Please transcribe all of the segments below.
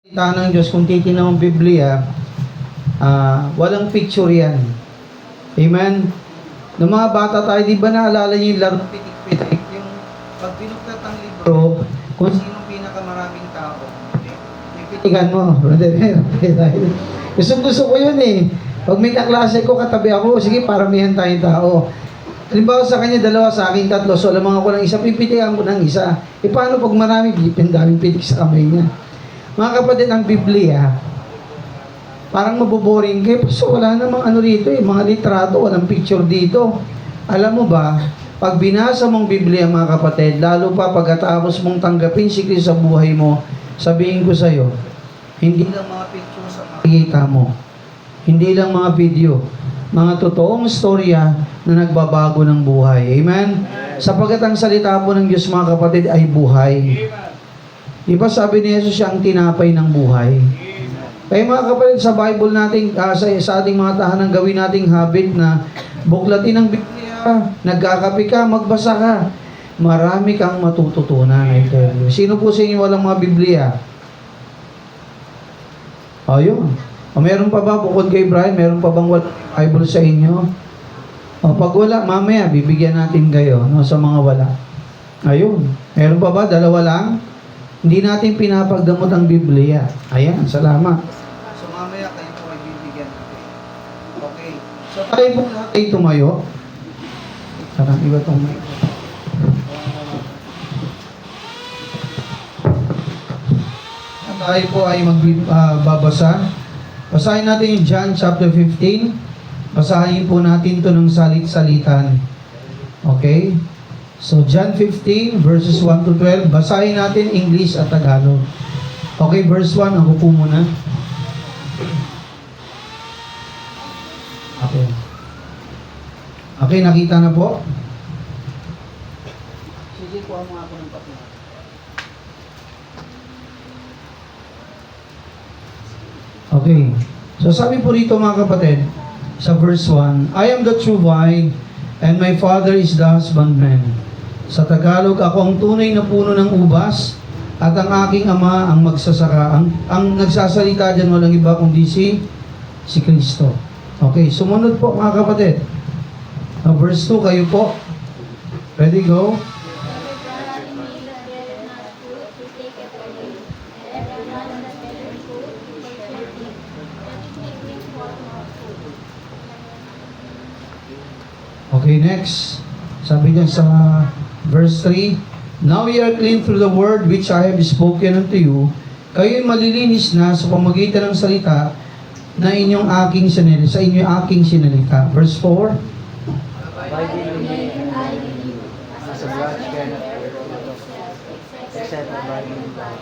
Salita ng Diyos, kung titignan ng Biblia, walang picture yan. Amen? Nung mga bata tayo, di ba naalala niyo yung larong pitik-pitik? Yung pag binuklat ang libro, kung sino pinakamaraming tao, pipitigan mo. Gusto ko yun eh. Pag may kaklase ko, katabi ako, sige, paramihan tayong tao. Halimbawa sa kanya, dalawa, sa akin, tatlo. So, alam ko ng isa, pipitigan ko ng isa. E paano pag marami, daming pitik sa kamay niya? Mga kapatid, ang Biblia, parang maboboring kayo. So, wala namang ano dito eh, mga litrato, walang picture dito. Alam mo ba, pag binasa mong Biblia, mga kapatid, lalo pa pagkatapos mong tanggapin si Kristo sa buhay mo, sabihin ko sa'yo, hindi lang mga picture sa makikita mo. Hindi lang mga video. Mga totoong storya na nagbabago ng buhay. Amen? Sapagat ang salita po ng Diyos, mga kapatid, ay buhay. Diba sabi ni Jesus, siya ang tinapay ng buhay. Kaya mga kapatid, sa Bible natin, sa ating mga tahanan, gawin nating habit na buklatin ang Biblia, nagkakape ka, magbasa ka. Marami kang matututunan, I tell you. Sino po sa inyo walang mga Biblia? Ayun. O meron pa ba, bukod kay Brian, meron pa bang walang Bible sa inyo? O pag wala, mamaya, bibigyan natin kayo no, sa mga wala. Ayun. Meron pa ba? Dalawa lang? Hindi natin pinapagdamot ang Biblia. Ayan, salamat. So mamaya kayo po ay bibigyan natin. Okay. So tayo po lahat ay tumayo. Sarang iba itong mic. Tayo po ay magbabasa. Basahin natin yung John chapter 15. Basahin po natin ito ng salit-salitan. Okay? So, John 15, verses 1 to 12. Basahin natin English at Tagalog. Okay, verse 1. Ako po muna. Okay. Okay, nakita na po? Sige, kuha mo ako ng papel. Okay. So, sabi po dito mga kapatid, sa verse 1, I am the true vine, and my Father is the husbandman. Sa Tagalog, ako ang tunay na puno ng ubas at ang aking ama ang magsasaka. Ang nagsasalita dyan walang iba kundi si Kristo. Okay, sumunod po mga kapatid. Verse 2, kayo po. Ready, go? Okay, next. Sabi niya sa verse 3, Now ye are clean through the word which I have spoken unto you. Kayo'y malilinis na sa pamagitan ng salita na sa inyo aking sinalita. Verse 4. Abide in me and I in you, as a branch cannot bear fruit except abide in God.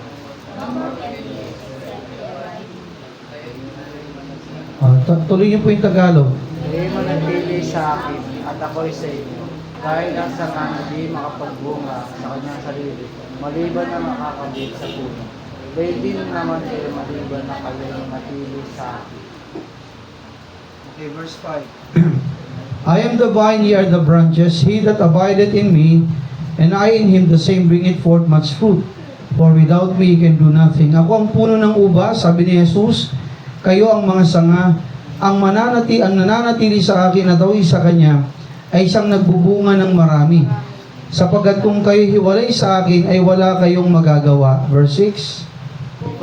Tuloy niyo po yung Tagalog. Kayo'y manatili sa akin at ako'y sa inyo. Dahil ang sanga na di makapagbunga sa kanyang sarili, maliban na makakabit sa puno. Dahil din naman kayo maliban na kayo'y manatili sa akin. Okay, verse 5. I am the vine, ye are the branches. He that abideth in me, and I in him, the same bringeth forth much fruit. For without me, ye can do nothing. Ako ang puno ng ubas, sabi ni Jesus, kayo ang mga sanga. Ang nananatili sa akin at ako'y sa kanya, ay siyang nagbubunga ng marami. Sapagkat kung kayo hiwalay sa akin, ay wala kayong magagawa. Verse 6. Kung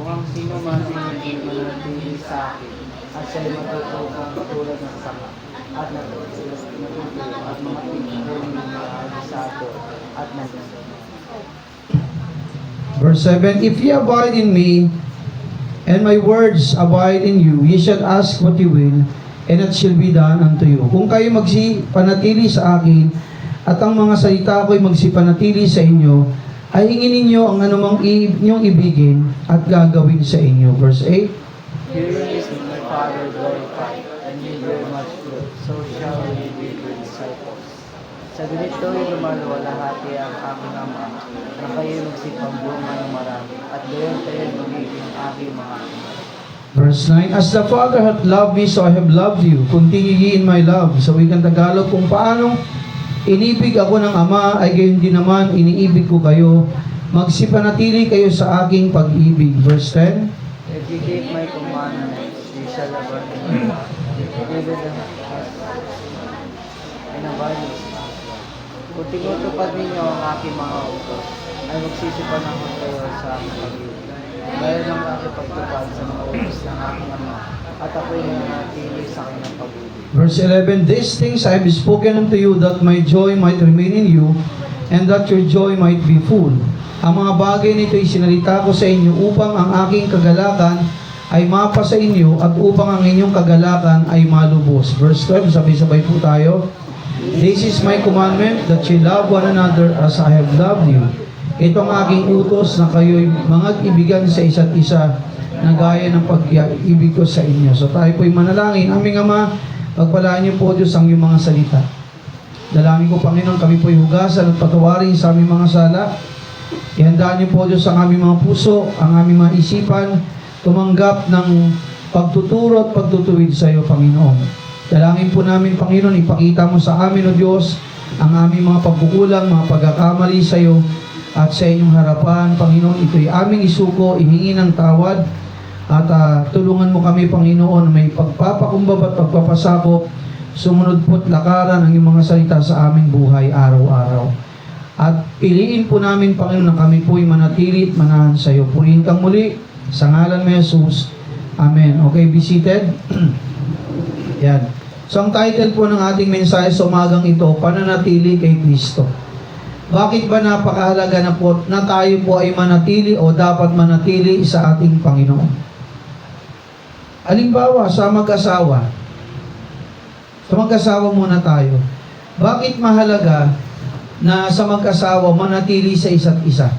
ang sino man hindi manatili sa akin, at siya'y matutupong katulad ng sanga, at natutulong at mga tingin ng mga agisado, at nagsasabi. Verse 7, If ye abide in me, and my words abide in you, ye shall ask what ye will, and it shall be done unto you. Kung kayo magsipanatili sa akin, at ang mga salita ko'y magsipanatili sa inyo, ay hingin ninyo ang anumang inyong ibigin, at gagawin sa inyo. Verse 8, Herein is my Father glorified, and ye bear much fruit, so shall ye be good disciples. Sa ganito'y lumalwalhati ang aking ama, na kayo magsipambunga ng marami, at gayon kayo magiging aking mga anak. Verse 9, As the Father hath loved me, so I have loved you. Continue ye in my love. Sa wikang Tagalog, kung paano inibig ako ng Ama, ay gayon din naman iniibig ko kayo. Magsipanatili kayo sa aking pag-ibig. Verse 10, If you keep my commandments, you shall abide in me. Even as in abundance. Kung tinutupad ninyo ang aking mga utos, ay magsisipan ako kayo sa aking pag-ibig. Dahil ang aking pagtupad sa mga utos ng aking Ama, at ako'y nanatili sa kanyang pag-ibig. Verse 11, These things I have spoken unto you, that my joy might remain in you, and that your joy might be full. Ang mga bagay nito ay sinalita ko sa inyo upang ang aking kagalakan ay mapa sa inyo at upang ang inyong kagalakan ay malubos. Verse 12, sabay-sabay po tayo. This is my commandment, that ye love one another as I have loved you. Ito ang aking utos na kayo'y mag-ibigan sa isa't isa na gaya ng pag-ibig ko sa inyo. So tayo po'y manalangin. Aming Ama, pagpalaan niyo po Diyos ang iyong mga salita. Dalangin ko, Panginoon, kami po'y hugasan at patawarin sa aming mga sala. Ihandaan niyo po Diyos ang aming mga puso, ang aming mga isipan, tumanggap ng pagtuturo at pagtutuwid sa iyo, Panginoon. Dalangin po namin, Panginoon, ipakita mo sa amin, O Diyos, ang aming mga pagkukulang, mga pagkakamali sa iyo, at sa inyong harapan, Panginoon, ito'y aming isuko, ihingi ng tawad, at tulungan mo kami, Panginoon, may pagpapakumbaba at pagpapasakop, sumunod po't lakaran ang iyong mga salita sa aming buhay araw-araw. At piliin po namin, Panginoon, na kami po'y manatili at manahan sa iyo. Purihin kang muli, sa ngalan ni Jesus. Amen. Okay, be seated. Yan. So, ang title po ng ating mensahe sa umagang ito, Pananatili kay Kristo. Bakit ba napakahalaga na tayo po ay manatili o dapat manatili sa ating Panginoon? Halimbawa, sa mag-asawa. Sa mag-asawa muna tayo. Bakit mahalaga na sa mag-asawa manatili sa isa't isa?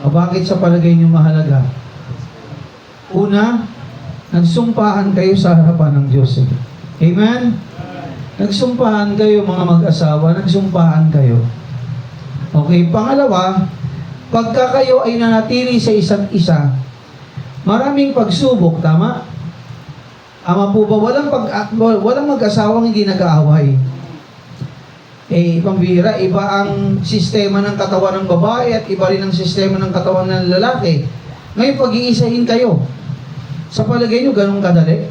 O bakit sa palagay niyo mahalaga? Una, nagsumpahan kayo sa harapan ng Diyos. Amen? Nagsumpahan kayo mga mag-asawa, nagsumpahan kayo. Okay, pangalawa, pagka kayo ay nanatili sa isa't isa, maraming pagsubok, tama? Ama po ba, walang mag-asawang hindi nag-aaway. Pambira, iba ang sistema ng katawan ng babae at iba rin ang sistema ng katawan ng lalaki. Ngayon, pag-iisahin kayo. Sa palagay nyo, ganun kadali?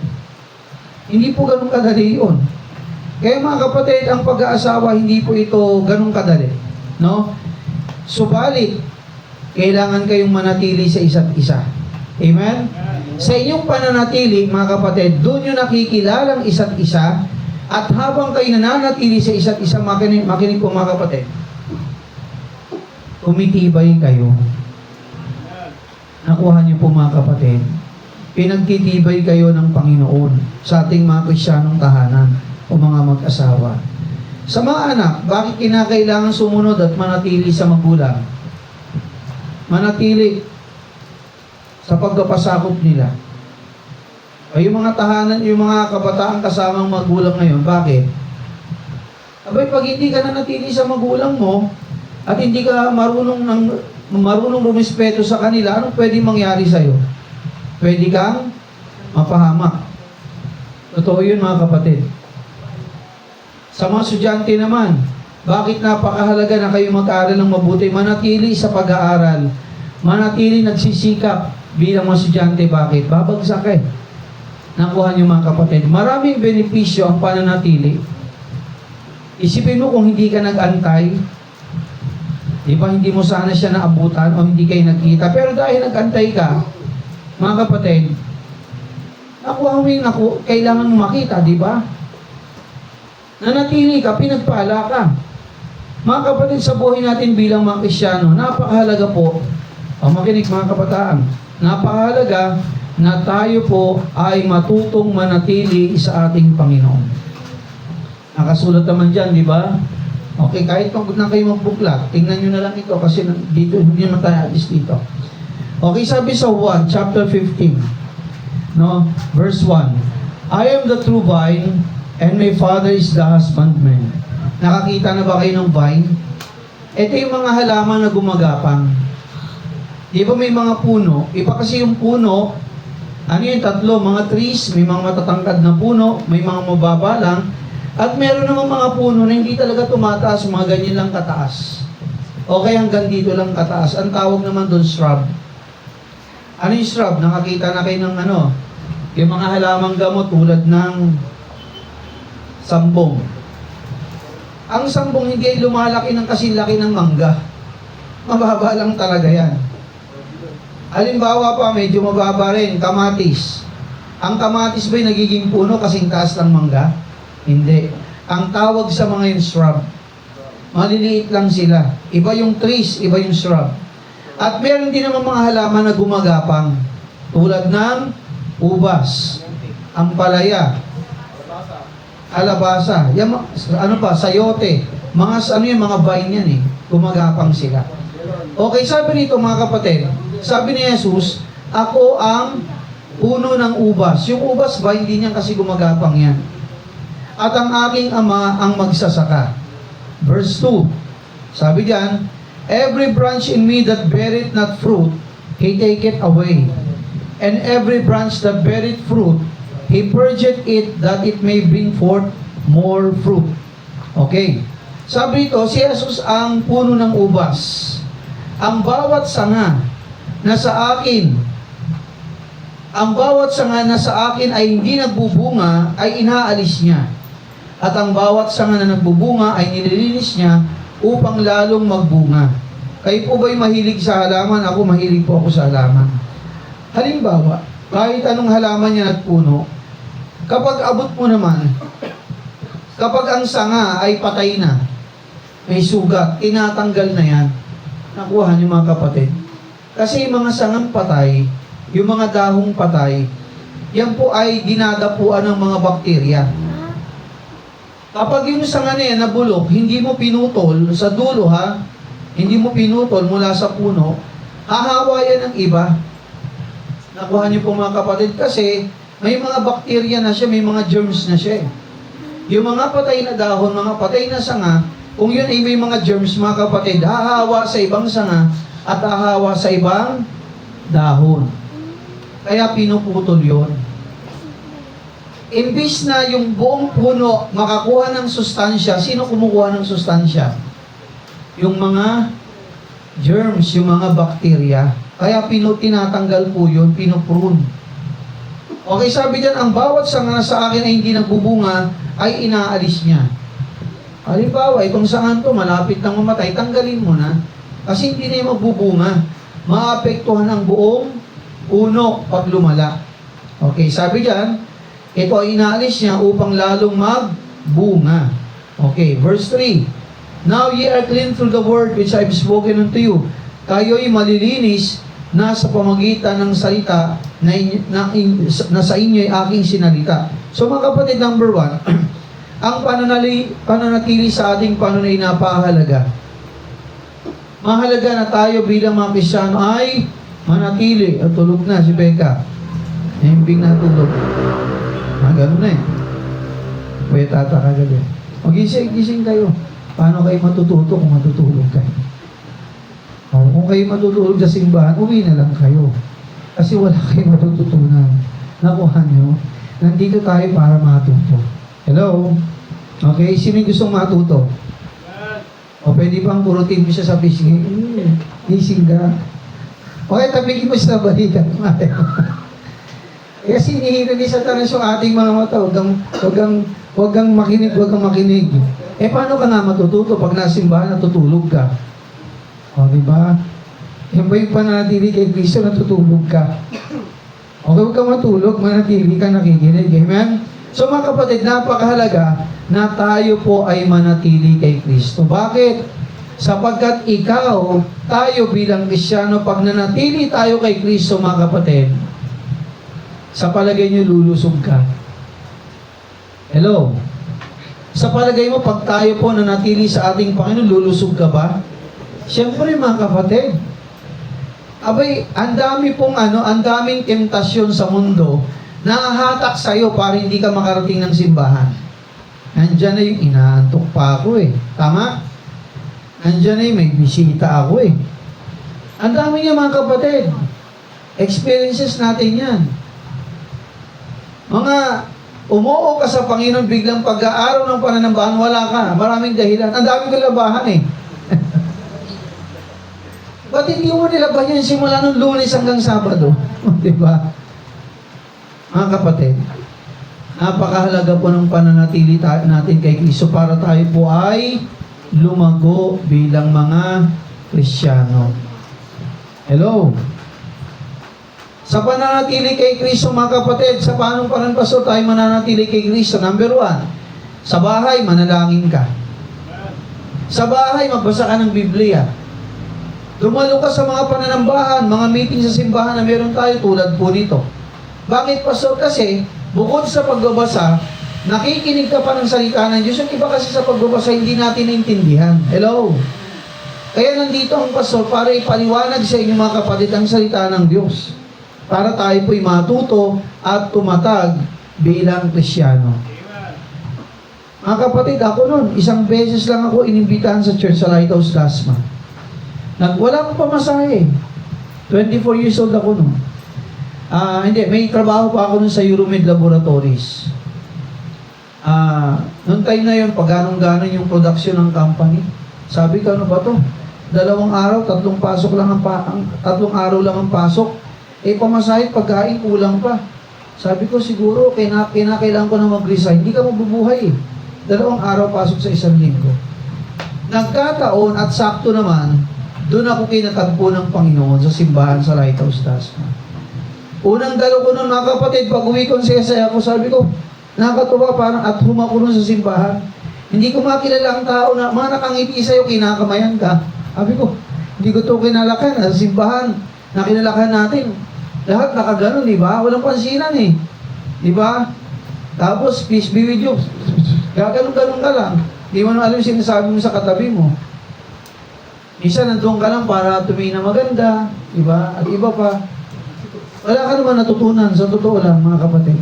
Hindi po ganun kadali yun. Kaya mga kapatid, ang pag-aasawa, hindi po ito ganun kadali. No? Subalit, kailangan kayong manatili sa isa't isa. Amen? Sa inyong pananatili, mga kapatid, doon nyo nakikilalang isa't isa, at habang kayo nananatili sa isa't isa, makinig po mga kapatid, tumitibay kayo. Nakuha niyo po mga kapatid, pinagtitibay kayo ng Panginoon sa ating mga Kristiyanong tahanan o mga mag-asawa. Sa mga anak, bakit kinakailangan sumunod at manatili sa magulang? Manatili sa pagkapasakop nila. Ay, yung mga tahanan, yung mga kabataan kasamang magulang ngayon, bakit? Abay, pag hindi ka nanatili sa magulang mo, at hindi ka marunong rumispeto sa kanila, anong pwede mangyari sa'yo? Pwede kang mapahamak. Totoo yun mga kapatid. Sa mga estudyante naman, bakit napakahalaga na kayo mag-aaral ng mabuti? Manatili sa pag-aaral. Manatili nagsisikap bilang mga estudyante. Bakit? Babagsak eh. Nakuha niyo mga kapatid. Maraming benepisyo ang pananatili. Isipin mo kung hindi ka nag-antay, di ba hindi mo sana siya naabutan o hindi kayo nagkita. Pero dahil nag-antay ka, mga kapatid, nakuha mo yung kailangan mo makita, di ba? Nanatili ka, pinagpala ka. Mga kapatid, sa buhay natin bilang mga Kristiyano, napakahalaga po, makinig mga kabataan, napakahalaga na tayo po ay matutong manatili sa ating Panginoon. Nakasulat naman dyan, di ba? Okay, kahit pag na kayo magbuklat, tingnan nyo na lang ito kasi dito, hindi naman tayo alis dito. Okay, sabi sa 1, chapter 15, no? Verse 1, I am the true vine, and my Father is the husbandman. Nakakita na ba kayo ng vine? Ito yung mga halaman na gumagapang. Di ba may mga puno? Iba kasi yung puno, ano yung tatlo, mga trees, may mga matatangkad na puno, may mga mababa lang, at meron namang mga puno na hindi talaga tumataas, mga ganyan lang kataas. Okay, hanggang dito lang kataas. Ang tawag naman doon, shrub. Ano yung shrub? Nakakita na kayo ng ano? Yung mga halamang gamot tulad ng sambong. Ang sambong hindi ay lumalaki ng kasilaki ng mangga. Mababa lang talaga yan. Halimbawa pa, medyo mababa rin, kamatis. Ang kamatis ba'y nagiging puno kasing taas ng mangga? Hindi. Ang tawag sa mga yung shrub. Maliliit lang sila. Iba yung trees, iba yung shrub. At meron din naman mga halaman na gumagapang. Tulad ng ubas, ampalaya, alabasa, yan, ano pa, sayote, mga ano yung mga vine yan eh, gumagapang sila. Okay, sabi nito mga kapatid, sabi ni Jesus, ako ang puno ng ubas. Yung ubas ba, hindi niyan kasi gumagapang yan. At ang aking ama ang magsasaka. Verse 2, sabi diyan, every branch in me that beareth not fruit, he taketh away. And every branch that beareth fruit, he purgeth it that it may bring forth more fruit. Okay. Sabi ito, si Jesus ang puno ng ubas. Ang bawat sanga na sa akin, ay hindi nagbubunga, ay inaalis niya. At ang bawat sanga na nagbubunga ay nililinis niya upang lalong magbunga. Kayo po ba'y mahilig sa halaman? Ako mahilig po ako sa halaman. Halimbawa, kahit anong halaman yan at puno, kapag abot mo naman, kapag ang sanga ay patay na, may sugat, tinatanggal na yan. Nakuha niyo mga kapatid. Kasi yung mga sangang patay, yung mga dahong patay, yan po ay dinadapuan ng mga bakterya. Kapag yung sanga na yan nabulok, hindi mo pinutol sa dulo ha, hindi mo pinutol mula sa puno, hahawa yan ng iba. Nakuha niyo po mga kapatid kasi may mga bakterya na siya, may mga germs na siya. Yung mga patay na dahon, mga patay na sanga, kung yun ay may mga germs mga kapatid, hahawa sa ibang sanga at hahawa sa ibang dahon. Kaya pinuputol yun. Imbis na yung buong puno makakuha ng sustansya, sino kumukuha ng sustansya? Yung mga germs, yung mga bakterya. Kaya tinatanggal po yun, pinuprune. Okay, sabi dyan, ang bawat sanga sa akin ay hindi nagbubunga, ay inaalis niya. Halimbawa, itong sangan to, malapit nang mamatay, tanggalin mo na. Kasi hindi na yung magbubunga. Maapektuhan ang buong puno pag lumala. Okay, sabi dyan, ito ay inaalis niya upang lalong magbunga. Okay, verse 3. Now ye are clean through the word which I have spoken unto you. Kayo'y malilinis na sa pamagitan ng salita na sa inyo ay aking sinalita. So mga kapatid, number 1, ang pananatili sa ating panunay napakahalaga. Mahalaga na tayo bilang mga Kristyano ay manatili. At tulog na si Becca. Himbing na tulog. Ganun na eh. Kuya tata kagabi. Gising kayo. Paano kayo matututo kung matutulog kayo? Kung kayo matutulog sa simbahan, uwi na lang kayo. Kasi wala kayo matututunan. Nakuha nyo. Nandito tayo para matuto. Hello? Okay, sino yung gustong matuto? O pwede bang purutin mo siya sa pisngi? Gising ka. Okay, tabigin mo siya sa balikat. Kasi hinihila ni Satanas yung ating mga mata. Huwag kang makinig. Eh, paano ka nga matututo pag nasimbahan natutulog ka? O, diba? Yan ba yung pananatili kay Kristo, natutulog ka? Okay, huwag kang matulog, manatili ka, nakikinig. Amen? So mga kapatid, napakahalaga na tayo po ay manatili kay Kristo. Bakit? Sapagkat tayo bilang Kristyano, pag nanatili tayo kay Kristo, mga kapatid, sa palagay nyo, lulusog ka. Hello? Sa palagay mo, pag tayo po nanatili sa ating Panginoon, lulusog ka ba? Siyempre, mga kapatid. Abay, ang daming temptasyon sa mundo na hahatak sa'yo para hindi ka makarating ng simbahan. Nandiyan na yung inaantok pa ako eh. Tama? Nandiyan na yung may bisita ako eh. Ang dami niya mga kapatid. Experiences natin yan. Mga umuo ka sa Panginoon, biglang pag-aaraw ng pananambahan, wala ka. Maraming dahilan. Ang daming kalabahan eh. Ba't hindi mo nilaban yan simula nung Lunes hanggang Sabado? Di ba? Mga kapatid, napakahalaga po ng pananatili natin kay Kristo para tayo po ay lumago bilang mga Kristiyano. Hello? Sa pananatili kay Kristo, mga kapatid, sa paanong parang pastor tayo mananatili kay Kristo? Number 1, sa bahay, manalangin ka. Sa bahay, magbasa ka ng Biblia. Dumalo ka sa mga pananambahan, mga meeting sa simbahan na meron tayo tulad po nito. Bakit, pastor? Kasi, bukod sa pagbabasa, nakikinig ka pa ng salita ng Diyos. Yung iba kasi sa pagbabasa, hindi natin naintindihan. Hello? Kaya nandito ang pastor para ipaliwanag sa inyo mga kapatid ang salita ng Diyos. Para tayo po'y matuto at tumatag bilang Kristiyano. Mga kapatid, ako noon, isang beses lang ako inimbitahan sa church sa Lighthouse Dasma. Wala akong pamasahe. 24 years old ako noon. Hindi, may trabaho pa ako nun sa Euromed Laboratories. Noong time na yun, pag ganong-ganon yung production ng company, sabi ko, ano ba to? 2 araw, 3 pasok lang 3 araw lang ang pasok. Pamasahe, pagkain, kulang pa. Sabi ko, siguro, kailangan ko na mag-resign. Hindi ka mabubuhay eh. 2 araw pasok sa 1 linggo. Nagkataon at sakto naman, doon ako kinatagpo ng Panginoon sa simbahan sa Lighthouse Dasma. Unang dalo ko nun, mga kapatid, pag uwi ko saya ako, sabi ko, nakakatuwa parang at home ako nun sa simbahan. Hindi ko makilala ang tao na, mga nakangiti sa'yo, kinakamayan ka. Sabi ko, hindi ko ito kinalakan. Sa simbahan, nakinalakan natin. Lahat nakaganon, di ba? Walang pansinan eh. Di ba? Tapos, peace be with you. Gaganon-ganon ka lang. Di mo alam yung sinasabi mo sa katabi mo. Isa, nandun ka lang para tumingin na maganda. Di ba? At iba pa. Wala ka naman natutunan. Sa totoo lang, mga kapatid.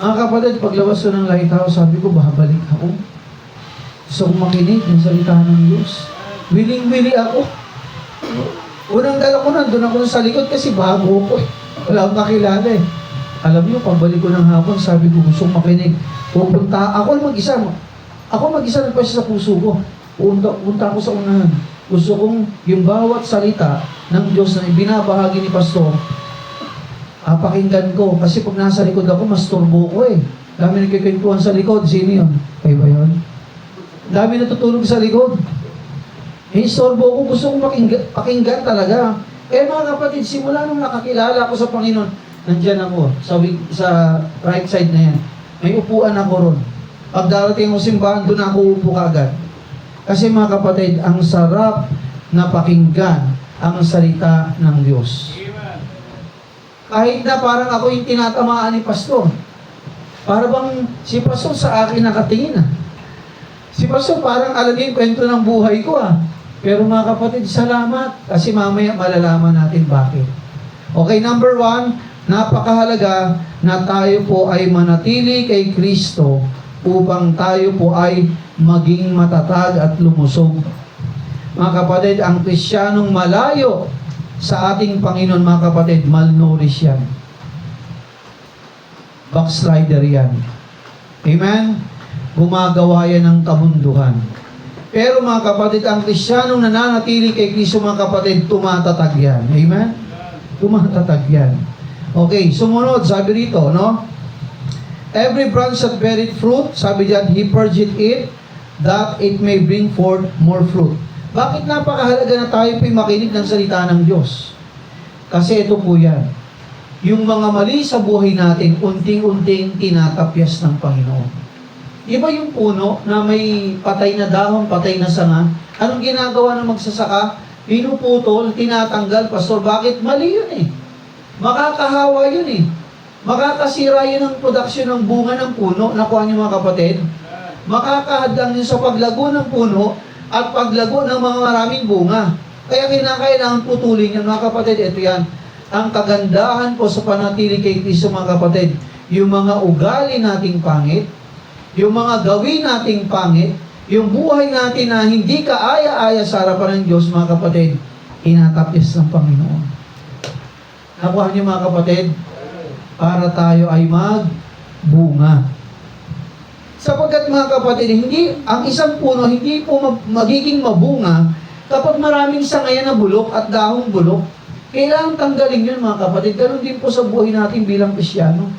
Mga kapatid, paglabas ko ng Lighthouse, sabi ko, babalik ako. Gusto kong makinig ng salita ng Diyos. Willing-willing ako. Unang dala ko nandun ako sa likod kasi bago ko. Wala akong nakilala eh. Alam niyo, pagbalik ko ng hapon, sabi ko, gusto kong makinig. Pupunta, ako mag-isa. Ako mag-isa nagpasya sa puso ko. Punta ako sa unahan. Gusto kong yung bawat salita ng Diyos na ibinabahagi ni Pastor, pakinggan ko. Kasi pag nasa likod ako, mas turbo ko eh. Dami nagkikwentuhan sa likod. Sino yun? Kayo ba yun? Dami natutulog sa likod. Istorbo ko. Gusto kong pakinggan talaga. Mga kapatid, simula nung nakakilala ko sa Panginoon, nandyan ako sa right side na yan. May upuan ako ron. Pag darating ako simbahan, doon ako upo kaagad. Kasi mga kapatid, ang sarap na pakinggan ang salita ng Diyos. Kahit na parang ako yung tinatamaan ni Pastor. Para bang si Pastor sa akin nakatingin Si Pastor parang alam niya yung kwento ng buhay ko Pero mga kapatid, salamat. Kasi mamaya malalaman natin bakit. Okay, number 1, napakahalaga na tayo po ay manatili kay Kristo upang tayo po ay maging matatag at lumusog. Mga kapatid, ang Kristiyanong malayo sa ating Panginoon, mga kapatid, malnourished yan. Backslider yan. Amen? Gumagawa yan ng kabunduhan. Pero mga kapatid, ang Kristiyanong nananatili kay Kristo, mga kapatid, tumatatag yan. Amen? Tumatatag yan. Okay, sumunod, sabi rito, no? Every branch that beareth fruit, sabi diyan, He purgeth it, that it may bring forth more fruit. Bakit napakahalaga na tayo po'y makinig ng salita ng Diyos? Kasi ito po yan. Yung mga mali sa buhay natin, unting-unting tinatapyas ng Panginoon. Iba yung puno na may patay na dahon, patay na sanga. Anong ginagawa ng magsasaka? Pinuputol, tinatanggal. Pastor, bakit? Mali yun eh. Makakahawa yun eh. Makakasira yun ang produksyon ng bunga ng puno. Nakuha niyo mga kapatid? Makakahadlang yun sa paglago ng puno at paglago ng mga maraming bunga. Kaya kinakailangan putulin yan mga kapatid. Ito yan. Ang kagandahan po sa panatili kay Kristo mga kapatid, yung mga ugali nating pangit, yung mga gawin nating pangit, yung buhay natin na hindi kaaya-aya sa harapan ng Diyos mga kapatid, Tinatapyas ng Panginoon. Nakuha niyo mga kapatid, para tayo ay magbunga. Sapagkat mga kapatid, ang isang puno hindi po magiging mabunga kapag maraming sangayan na bulok at dahong bulok. Kailangan tanggalin yun mga kapatid. Ganon din po sa buhay natin bilang Kristyano.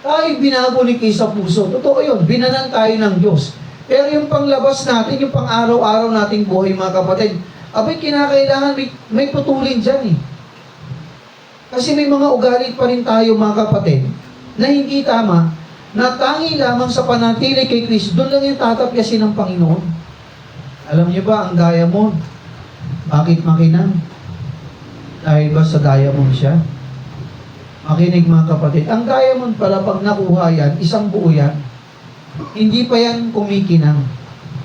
Tayo binago ni Kristo sa puso. Totoo yun, binanan tayo ng Diyos. Pero yung panglabas natin, yung pang araw-araw nating buhay mga kapatid, abay kinakailangan may putulin dyan eh. Kasi may mga ugali pa rin tayo mga kapatid na hindi tama, na tangi lamang sa panatili kay Kristo, doon lang yung tatapyasin ng Panginoon. Alam niyo ba, ang diamond, bakit makinang? Dahil ba sa diamond siya? Makinig mga kapatid, ang diamond pala pag nakuha yan, isang buo yan, hindi pa yan kumikinang.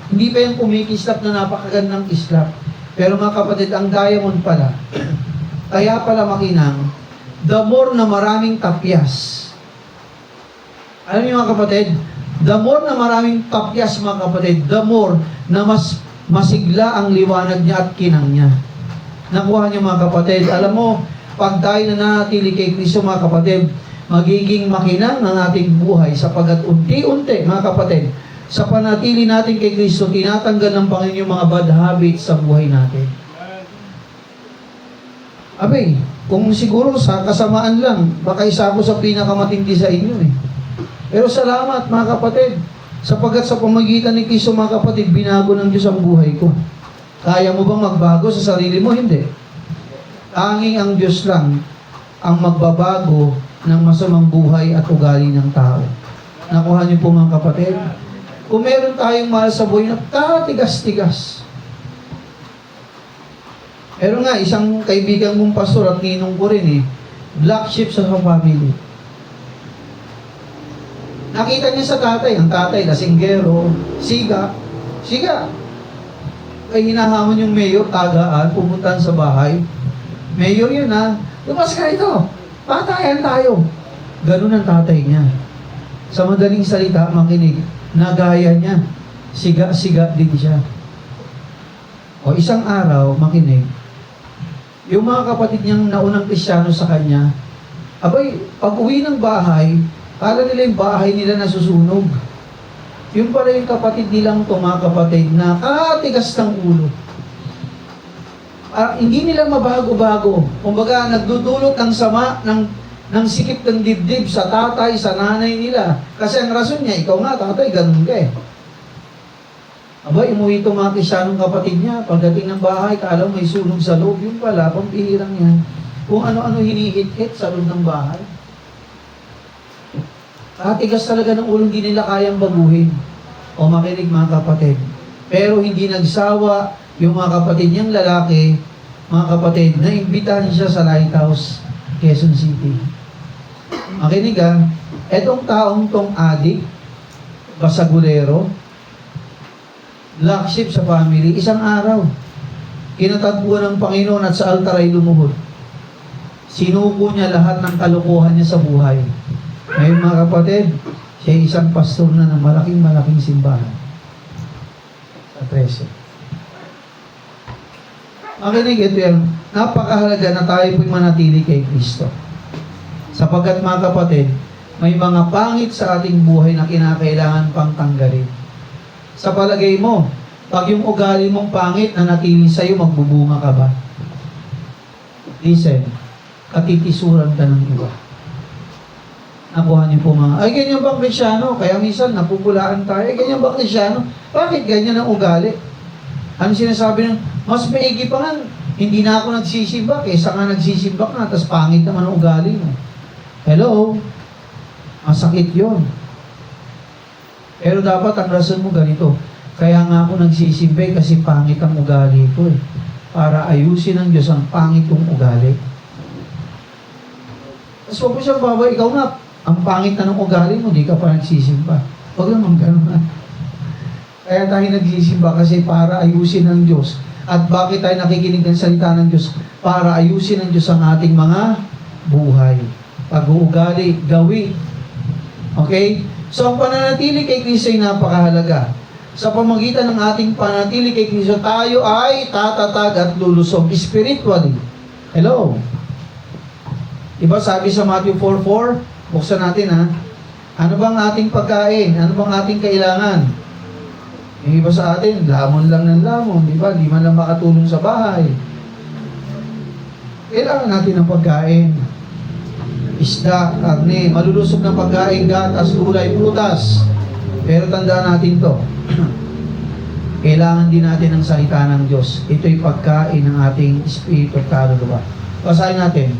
Hindi pa yan kumikislap na napakagandang islap. Pero mga kapatid, ang diamond pala, kaya pala makinang, the more na maraming tapyas. Alam niyo mga kapatid, the more na maraming tapyas mga kapatid, the more na mas masigla ang liwanag niya at kinang niya. Nakuha niyo mga kapatid, alam mo, pag tayo nanatili kay Kristo mga kapatid, magiging makinang ng ating buhay sapagkat unti-unti mga kapatid, sa panatili natin kay Kristo, tinatanggal ng Panginoon yung mga bad habits sa buhay natin. Abay, kung siguro sa kasamaan lang, baka isa ako sa pinakamatindi sa inyo eh. Pero salamat mga kapatid, sapagkat sa pamagitan ni Kristo mga kapatid, binago ng Diyos ang buhay ko. Kaya mo bang magbago sa sarili mo? Hindi. Tanging ang Diyos lang ang magbabago ng masamang buhay at ugali ng tao. Nakuha niyo po mga kapatid? Kung meron tayong mahal sa buhay na katigas-tigas. Pero nga, isang kaibigan mong pastor at ninong ko rin eh, black sheep sa family. Nakita niya sa tatay, ang tatay, lasinggero, siga. Ay hinahamon yung mayor, tagaan, pumuntahan sa bahay. Mayor yun ha, lumas ka ito, patayan tayo. Ganun ang tatay niya. Sa madaling salita, makinig, nagaya niya. Siga din siya. O isang araw, makinig, yung mga kapatid niyang naunang Kristyano sa kanya, abay, pag uwi ng bahay, kala nila yung bahay nila nasusunog. Yung pala yung kapatid nilang to, mga kapatid, na katigas ng ulo. Hindi nila mabago-bago. Kumbaga, nagdudulot ng sama, ng sikip ng dibdib sa tatay, sa nanay nila. Kasi ang rason niya, ikaw nga, tatay, ganun ka eh. Aba, umuwi itong mga Kristyanong kapatid niya. Pagdating ng bahay, kaalam may sunog sa loob. Yung pala, pampihirang yan. Kung ano-ano hinihit-hit sa loob ng bahay. Katigas talaga ng ulo, hindi nila kayang baguhin. O makinig mga kapatid. Pero hindi nagsawa yung mga kapatid niyang lalaki, mga kapatid, naimbitahan siya sa Lighthouse, Quezon City. Makinig ha, etong taong tong adik, basagulero, black sheep sa family, isang araw, kinatagpuan ng Panginoon at sa altar ay lumuhod. Sinuko niya lahat ng kalokohan niya sa buhay. Ngayon mga kapatid, siya isang pastor na ng malaking simbahan sa 13. Makinig, ito yan. Napakahalaga na tayo po'y manatili kay Kristo. Sapagkat mga kapatid, may mga pangit sa ating buhay na kinakailangan pang tanggalin. Sa palagay mo, pag yung ugali mong pangit na natili sa'yo, magbubunga ka ba? Listen, katitisuran ka ng iba. Nakuha niyo po mga, ay ganyan bang Kristyano? Kaya minsan napupulaan tayo, ay ganyan bang Kristyano? Bakit ganyan ang ugali? Ano sinasabi ng, mas maigi pa nga, hindi na ako nagsisimba, kaysa nga nagsisimba ka, tapos pangit naman ang ugali mo. Hello? Masakit yun. Pero dapat ang rason mo ganito, kaya nga ako nagsisimba kasi pangit ang ugali ko eh. Para ayusin ng Diyos ang pangit kong ugali. Tapos wag mo siyang babay, ikaw na, ang pangit na ng ugali mo, di ka pa nagsisimba. Huwag naman gano'n. Kaya tayo nagsisimba kasi para ayusin ng Diyos. At bakit tayo nakikinig ng salita ng Diyos? Para ayusin ng Diyos ang ating mga buhay. Pag-uugali, gawi. Okay? So, ang pananatili kay Kristo ay napakahalaga. sa pamagitan ng ating panatili kay Kristo, tayo ay tatatag at lulusog spiritually. Hello? Diba sabi sa Matthew 4:4, buksan natin ha, ano bang ating pagkain? Ano bang ating kailangan? Yung iba sa atin, lamon lang ng lamon, di ba? Di man lang makatulong sa bahay. Kailangan natin ng pagkain. Isda, karne, malulusog ng pagkain, gatas, gulay, prutas. Pero tandaan natin to. Kailangan din natin ng salita ng Diyos. Ito'y pagkain ng ating espiritu at kaluluwa. Basahin natin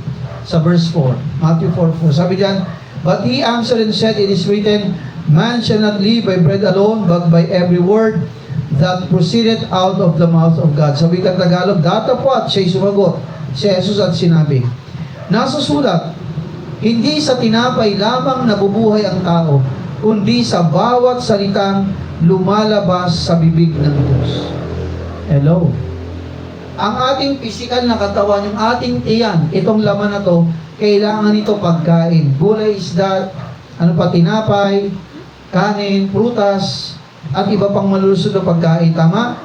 sa verse 4. Matthew 4:4. Sabi diyan, "But he answered and said, It is written, Man shall not live by bread alone, but by every word that proceedeth out of the mouth of God." Sa wikang Tagalog, datapwat siya'y sumagot si Jesus at sinabi, nasa sulat, hindi sa tinapay lamang nabubuhay ang tao, kundi sa bawat salitang lumalabas sa bibig ng Diyos. Hello? Ang ating physical na katawan, yung ating tiyan, itong laman na to, kailangan ito pagkain. Gulay, isda, tinapay, kanin, prutas, at iba pang malulusog na pagkain. Tama?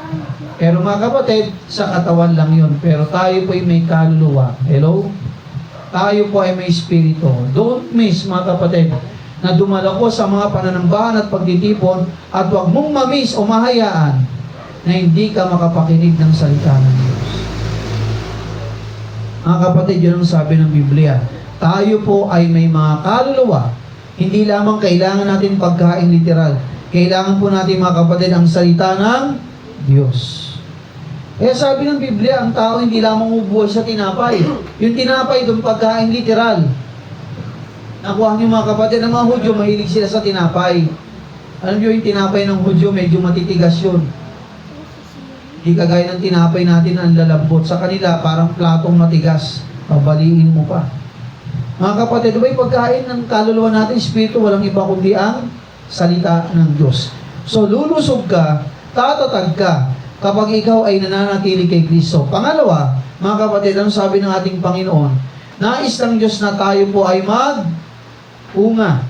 Pero mga kapatid, sa katawan lang yun. Pero tayo po ay may kaluluwa. Hello? Tayo po ay may espiritu. Don't miss, mga kapatid, na dumalako sa mga pananambahan at pagtitipon at huwag mong mamiss o mahayaan na hindi ka makapakinig ng salita ng Diyos. Mga kapatid, yun ang sabi ng Biblia. Tayo po ay may mga kaluluwa. Hindi lamang kailangan natin pagkain literal. Kailangan po natin, mga kapatid, ang salita ng Diyos. Kaya sabi ng Biblia, ang tao hindi lamang ubuhay sa tinapay. Yung tinapay, doon pagkain literal. Nakuha niyo, mga kapatid, ang mga Hudyo, mahilig sila sa tinapay. Alam niyo, yung tinapay ng Hudyo, medyo matitigas yun. Hindi kagaya ng tinapay natin ang lalambot. Sa kanila, parang platong matigas. Pabaliin mo pa. Mga kapatid, may pagkain ng kaluluwa natin, espiritu, walang iba kundi ang salita ng Diyos. So, lulusog ka, tatatag ka, kapag ikaw ay nananatili kay Kristo. Pangalawa, mga kapatid, ano sabi ng ating Panginoon? Nais ng Diyos na tayo po ay mag-unga.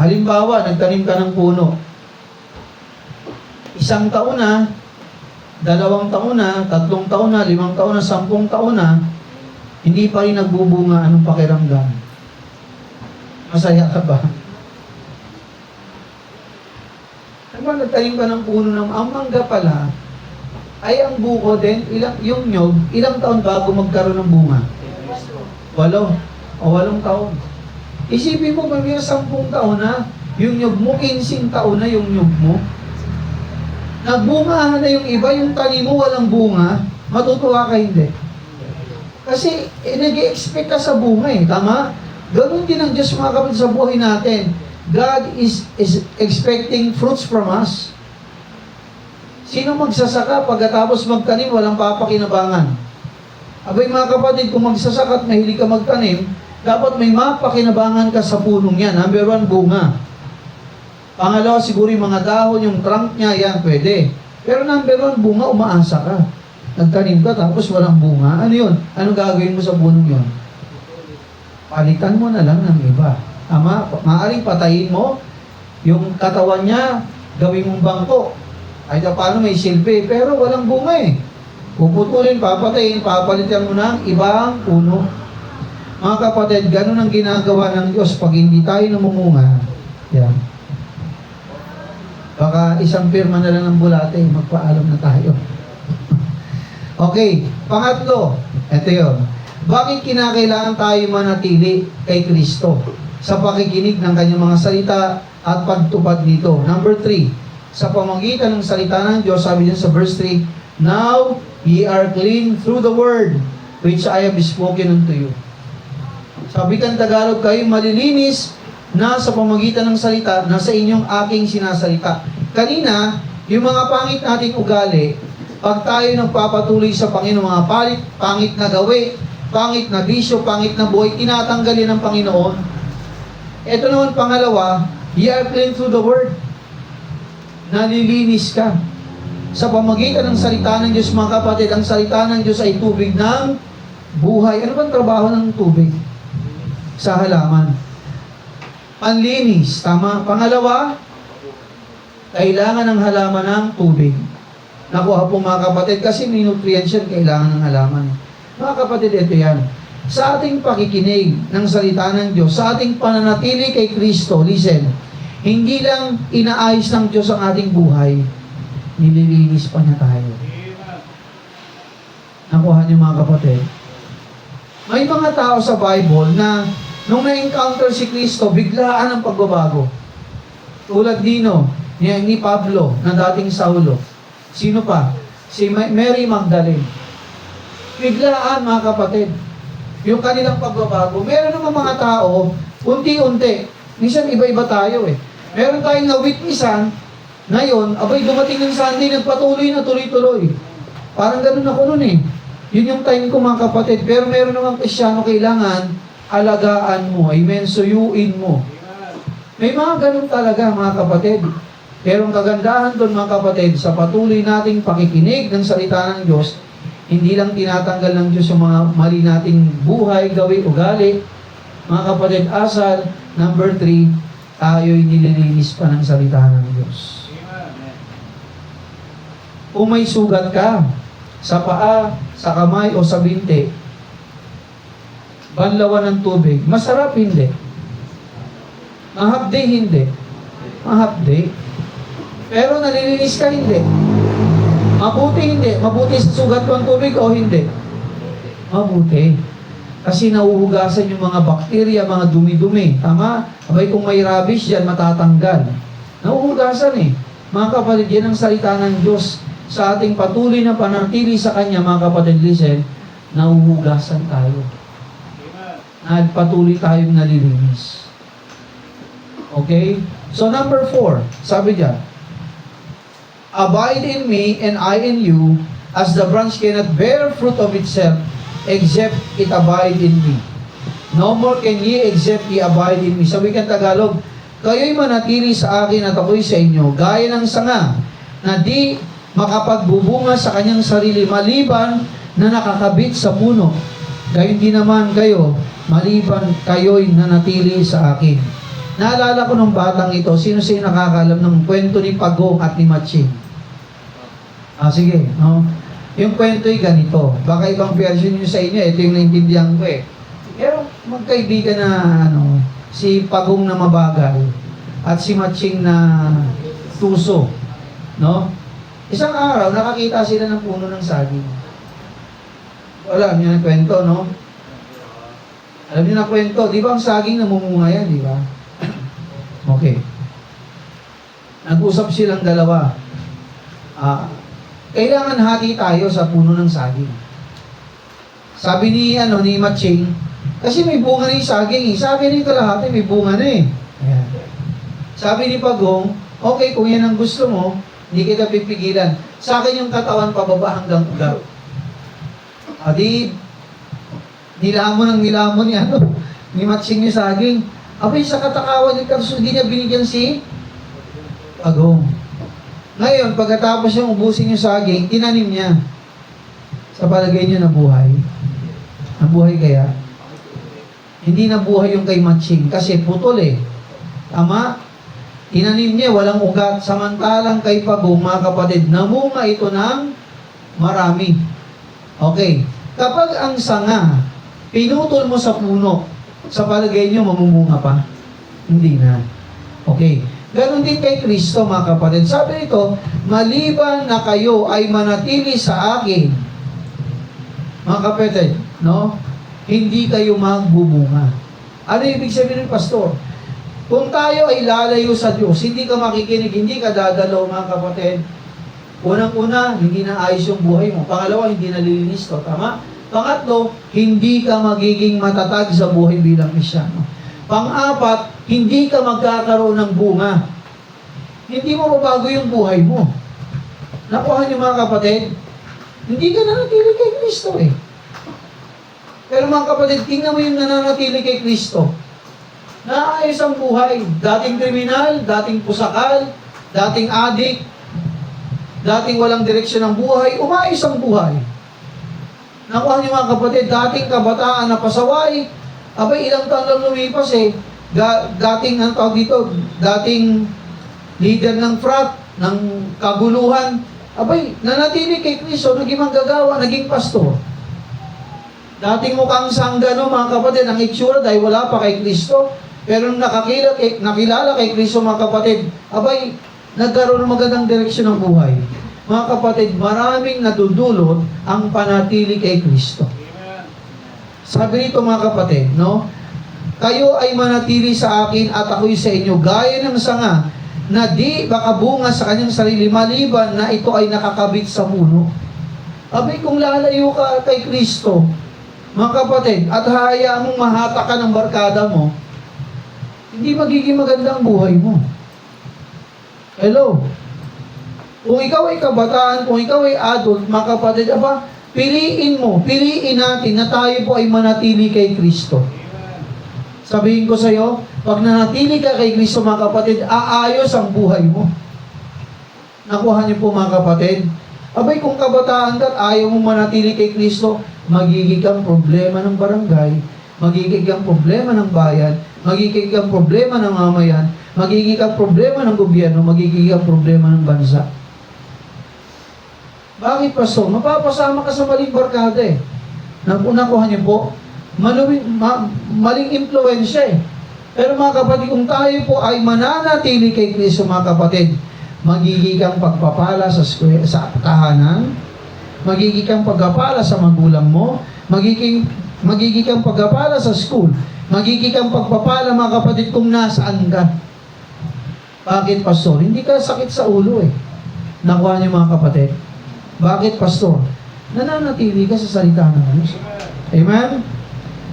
Halimbawa, nagtanim ka ng puno. 1 taon na, 2 taon na, 3 taon na, 5 taon na, 10 taon na, hindi pa rin nagbubunga. Anong pakiramdam? Masaya ka ba? Diba, nagtanim ka ng puno ng ang mangga pala, ay ang buko din, yung nyog, ilang taon bago magkaroon ng bunga? 8 o 8 taon. Isipin mo, may 10 taon na, yung nyog mo, 15 taon na yung nyog mo. Nagbungahan na yung iba, yung tanim mo walang bunga, matutuwa ka hindi. Kasi nag-i-expect ka sa bunga tama? Ganun din ang Diyos, mga kapatid, sa buhay natin. God is expecting fruits from us. Sino magsasaka pagkatapos magtanim, walang papakinabangan? Abay, mga kapatid, kung magsasaka at mahilig ka magtanim, dapat may mapakinabangan ka sa punong yan. Number 1, bunga. Pangalawa, siguro yung mga dahon, yung trunk niya, yan, pwede. Pero number 1, bunga, umaasa ka. Nagtanim ka, tapos walang bunga. Ano yun? Anong gagawin mo sa punong yun? Palitan mo na lang ng iba. Ama, maaaring patayin mo, yung katawan niya, gawin mong bangko. Ay, paano may silbi, pero walang bunga Puputulin, papatayin, papalitan mo ng ibang puno. Mga kapatid, ganun ang ginagawa ng Diyos pag hindi tayo namumunga. Yan. Baka isang pirma na lang ng bulate, magpaalam na tayo. Okay, pangatlo, ito yun. Bakit kinakailangan tayo manatili kay Kristo sa pakikinig ng kanyang mga salita at pagtupad nito? Number 3, sa pamamagitan ng salita ng Diyos, sabi niya sa verse 3, Now ye are clean through the word which I have spoken unto you. Sabi kang Tagalog, kayo malilinis na sa pamamagitan ng salita na sa inyong aking sinasalita. Kanina, yung mga pangit nating ugali, pag tayo nagpapatuloy sa Panginoon, mga pangit na gawi, pangit na bisyo, pangit na buhay, tinatanggalin ng Panginoon. Ito naman pangalawa, ye are clean through the word. Nalilinis ka. Sa pamamagitan ng salita ng Diyos, mga kapatid, ang salita ng Diyos ay tubig ng buhay. Ano bang trabaho ng tubig? Sa halaman. Panlinis, tama. Pangalawa, kailangan ng halaman ng tubig. Nakuha po mga kapatid, kasi may nutrients yan, kailangan ng halaman. Mga kapatid, ito yan. Sa ating pakikinig ng salita ng Diyos, sa ating pananatili kay Kristo, listen, hindi lang inaayos ng Diyos ang ating buhay, nililinis pa niya tayo. Nakuha niyo mga kapatid. May mga tao sa Bible na nung na-encounter si Kristo, biglaan ang pagbabago. Tulad ni Pablo, na dating Saulo. Sino pa? Si Mary Magdalene. Biglaan mga kapatid. Yung kanilang pagbabago. Meron naman mga tao, unti-unti. Minsan iba-iba tayo eh. Meron tayong na-witnessan, ngayon, abay dumating ng Sunday, nagpatuloy na tuloy-tuloy. Parang ganun ako nun eh. Yun yung time ko mga kapatid. Pero meron namang Kristyano, kailangan alagaan mo. Amen. Suyuin mo. May mga ganun talaga mga kapatid. Pero ang kagandahan doon mga kapatid, sa patuloy nating pakikinig ng salita ng Diyos, hindi lang tinatanggal ng Diyos yung mga mali nating buhay, gawi, ugali. Mga kapatid, asal, number 3, tayo'y nililinis pa ng salita ng Diyos. Kung may sugat ka, sa paa, sa kamay, o sa binti, banlawan ng tubig, masarap hindi. Mahapde hindi. Mahapde. Pero nalilinis ka hindi. Mabuti hindi. Mabuti sa sugat mo ang tubig o hindi? Mabuti. Kasi nauhugasan yung mga bakterya, mga dumi-dumi. Tama? Abay kung may rabies dyan, matatanggal. Nauhugasan eh. Mga kapatid, yan ang salita ng Diyos. Sa ating patuloy na panatili sa Kanya, mga kapatid, listen, nauhugasan tayo. Patuloy tayong nalilinis. Okay? So number 4, sabi diyan, abide in me and I in you, as the branch cannot bear fruit of itself, except it abide in me. No more can ye except ye abide in me. Sa wikang Tagalog, kayo'y manatili sa akin at ako'y sa inyo, gaya ng sanga, na di makapagbubunga sa kanyang sarili, maliban na nakakabit sa puno. Gayon din naman kayo, maliban kayo'y nanatili sa akin. Naalala ko nung batang ito, sino nakakalam ng kwento ni Pagong at ni Matching? Sige, no? Yung kwento'y ganito. Baka ibang version nyo sa inyo, ito yung naintindihan ko eh. Pero magkaibigan na, si Pagong na mabagal at si Matching na tuso, no? Isang araw, nakakita sila ng puno ng saging. Alam niyo na kwento, no? Alam niyo na kwento, di ba ang saging namumunga yan, di ba? Okay. Nag-usap silang dalawa. Kailangan hati tayo sa puno ng saging. Sabi ni Matching, kasi may bunga na yung saging eh. Sabi ni kalahati, may bunga na eh. Ayan. Sabi ni Pagong, okay, kung yan ang gusto mo, hindi kita pipigilan. Sa akin yung katawan pababa hanggang ugat. Nilamon ni Matching yung saging. Abay, sa katakawan ni Karso, hindi niya binigyan si Pagong. Ngayon, pagkatapos yung ubusin yung saging, tinanim niya. Sa palagay niyo, nabuhay. Nabuhay kaya? Hindi nabuhay yung kay Matching, kasi putol eh. Tama? Tinanim niya, walang ugat. Samantalang kay Pagong, mga kapatid, namunga ito ng marami. Okay. Kapag ang sanga, pinutol mo sa puno, sa palagay nyo, mamumunga pa? Hindi na. Okay. Ganon din kay Kristo, mga kapatid. Sabi nito, maliban na kayo ay manatili sa akin, mga kapatid, no? Hindi kayo magbubunga. Ano ibig sabihin ng pastor? Kung tayo ay lalayo sa Diyos, hindi ka makikinig, hindi ka dadalaw, mga kapatid. Unang-una, hindi na ayos yung buhay mo. Pangalawa, hindi nalilinis to. Tama? Pangatlo, hindi ka magiging matatag sa buhay bilang Kristyano. Pang-apat, hindi ka magkakaroon ng bunga. Hindi mo mabago yung buhay mo. Nakuha niyo mga kapatid, hindi ka nanatili kay Kristo eh. Pero mga kapatid, tingnan mo yung nananatili kay Kristo. Naayos ang buhay. Dating kriminal, dating pusakal, dating adik, dating walang direksyon ng buhay, umayos ang buhay. Nakuha niyo mga kapatid, dating kabataan na pasaway, abay ilang taon lang lumipas eh, dating leader ng frat, ng kaguluhan, abay, nanatili kay Kristo, naging manggagawa, naging pastor. Dating mukhang sanggano, mga kapatid, ang itsura dahil wala pa kay Kristo, pero nung nakilala kay Kristo, mga kapatid, abay, nagkaroon ng magandang direksyon ng buhay. Mga kapatid, maraming nadudulot ang panatili kay Kristo. Sabi nito, mga kapatid, no? Kayo ay manatili sa akin at ako'y sa inyo, gaya ng sanga na di makabunga sa kanyang sarili, maliban na ito ay nakakabit sa puno. Abay, kung lalayo ka kay Kristo, mga kapatid, at hayaan mong mahatakan ng barkada mo, hindi magiging magandang buhay mo. Hello? Kung ikaw ay kabataan, kung ikaw ay adult, mga kapatid, piliin natin na tayo po ay manatili kay Kristo. Sabihin ko sa iyo, pag nanatili ka kay Kristo, mga kapatid, aayos ang buhay mo. Nakuha niyo po, mga kapatid? Abay, kung kabataan ka at ayaw mo manatili kay Kristo, magiging kang problema ng barangay, magiging kang problema ng bayan, magiging kang problema ng mamayan, magiging kang problema ng gobyerno, magiging kang problema ng bansa. Bakit, Pastor? Mapapasama ka sa maling barkada eh. Nakuha niyo po, maling impluensya eh. Pero mga kapatid, kung tayo po ay mananatili kay Kristo, mga kapatid, magiging kang pagpapala sa tahanan, magiging kang pagpapala sa magulang mo, magiging kang pagpapala sa school, magiging kang pagpapala, mga kapatid, kung nasaan ka. Bakit, Pastor? Hindi ka sakit sa ulo eh. Nakuha niyo, mga kapatid. Bakit, Pastor? Nananatili ka sa salita ng Diyos. Amen?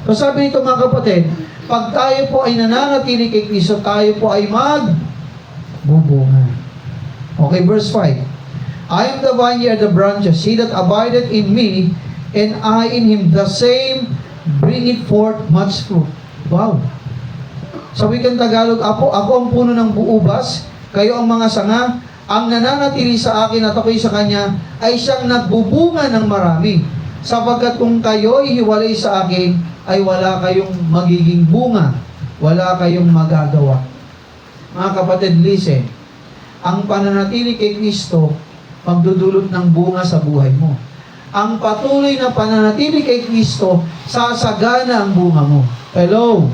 So sabi nito, mga kapatid, pag tayo po ay nananatili kay Kristo, tayo po ay magbubunga. Okay, verse 5. I am the vine, ye are the branches. He that abideth in me, and I in him, the same bringeth forth much fruit. Wow. Sa wikang Tagalog, ako ang puno ng buubas, kayo ang mga sanga, ang nananatili sa akin at ako'y sa kanya, ay siyang nagbubunga ng marami. Sapagkat kung kayo'y hiwalay sa akin, ay wala kayong magiging bunga, wala kayong magagawa. Mga kapatid, listen, ang pananatili kay Kristo, magdudulot ng bunga sa buhay mo. Ang patuloy na pananatili kay Kristo, sasagana ang bunga mo. Hello?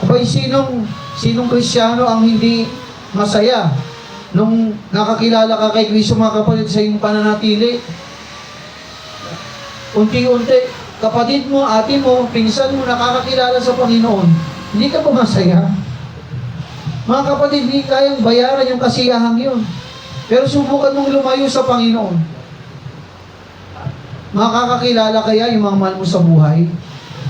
Abay, sinong Kristiyano ang hindi masaya nung nakakilala ka kay Kristo, mga kapatid, sa iyong pananatili? Unti-unti, kapatid mo, ate mo, pinsan mo, nakakakilala sa Panginoon, hindi ka ba masaya? Mga kapatid, hindi kayang bayaran yung kasiyahang yun. Pero subukan mong lumayo sa Panginoon. Makakakilala kaya yung mga mahal mo sa buhay?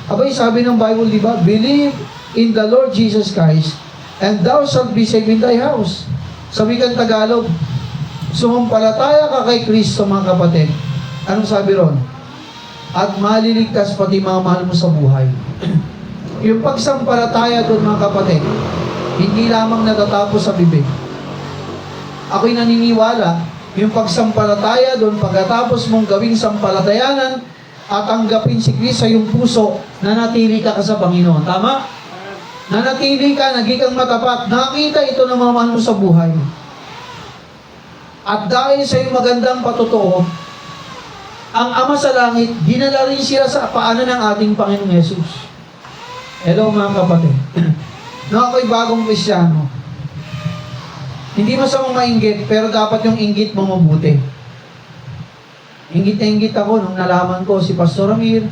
Abay, sabi ng Bible, di ba? Believe in the Lord Jesus Christ, and thou shalt be saved in thy house. Sa wikang Tagalog, sumampalataya ka kay Kristo, mga kapatid. Anong sabi ron? At maliligtas pati mga mahal mo sa buhay. Yung pagsampalataya doon, mga kapatid, hindi lamang natatapos sa bibig. Ako'y naniniwala, yung pagsampalataya doon, pagkatapos mong gawing sampalatayanan at tanggapin si Kristo sa iyong puso, nanatili ka sa Panginoon. Tama? Nanatili ka, naging kang matapat. Nakita ito ng mga mahal mo sa buhay. At dahil sa iyong magandang patotoo, ang Ama sa Langit, dinala rin sila sa paanan ng ating Panginoong Yesus. Hello, mga kapatid. No, ako'y bagong Kristyano. Hindi masamang mainggit, pero dapat yung inggit mo mabuti. Inggit na inggit ako nung nalaman ko si Pastor Amir.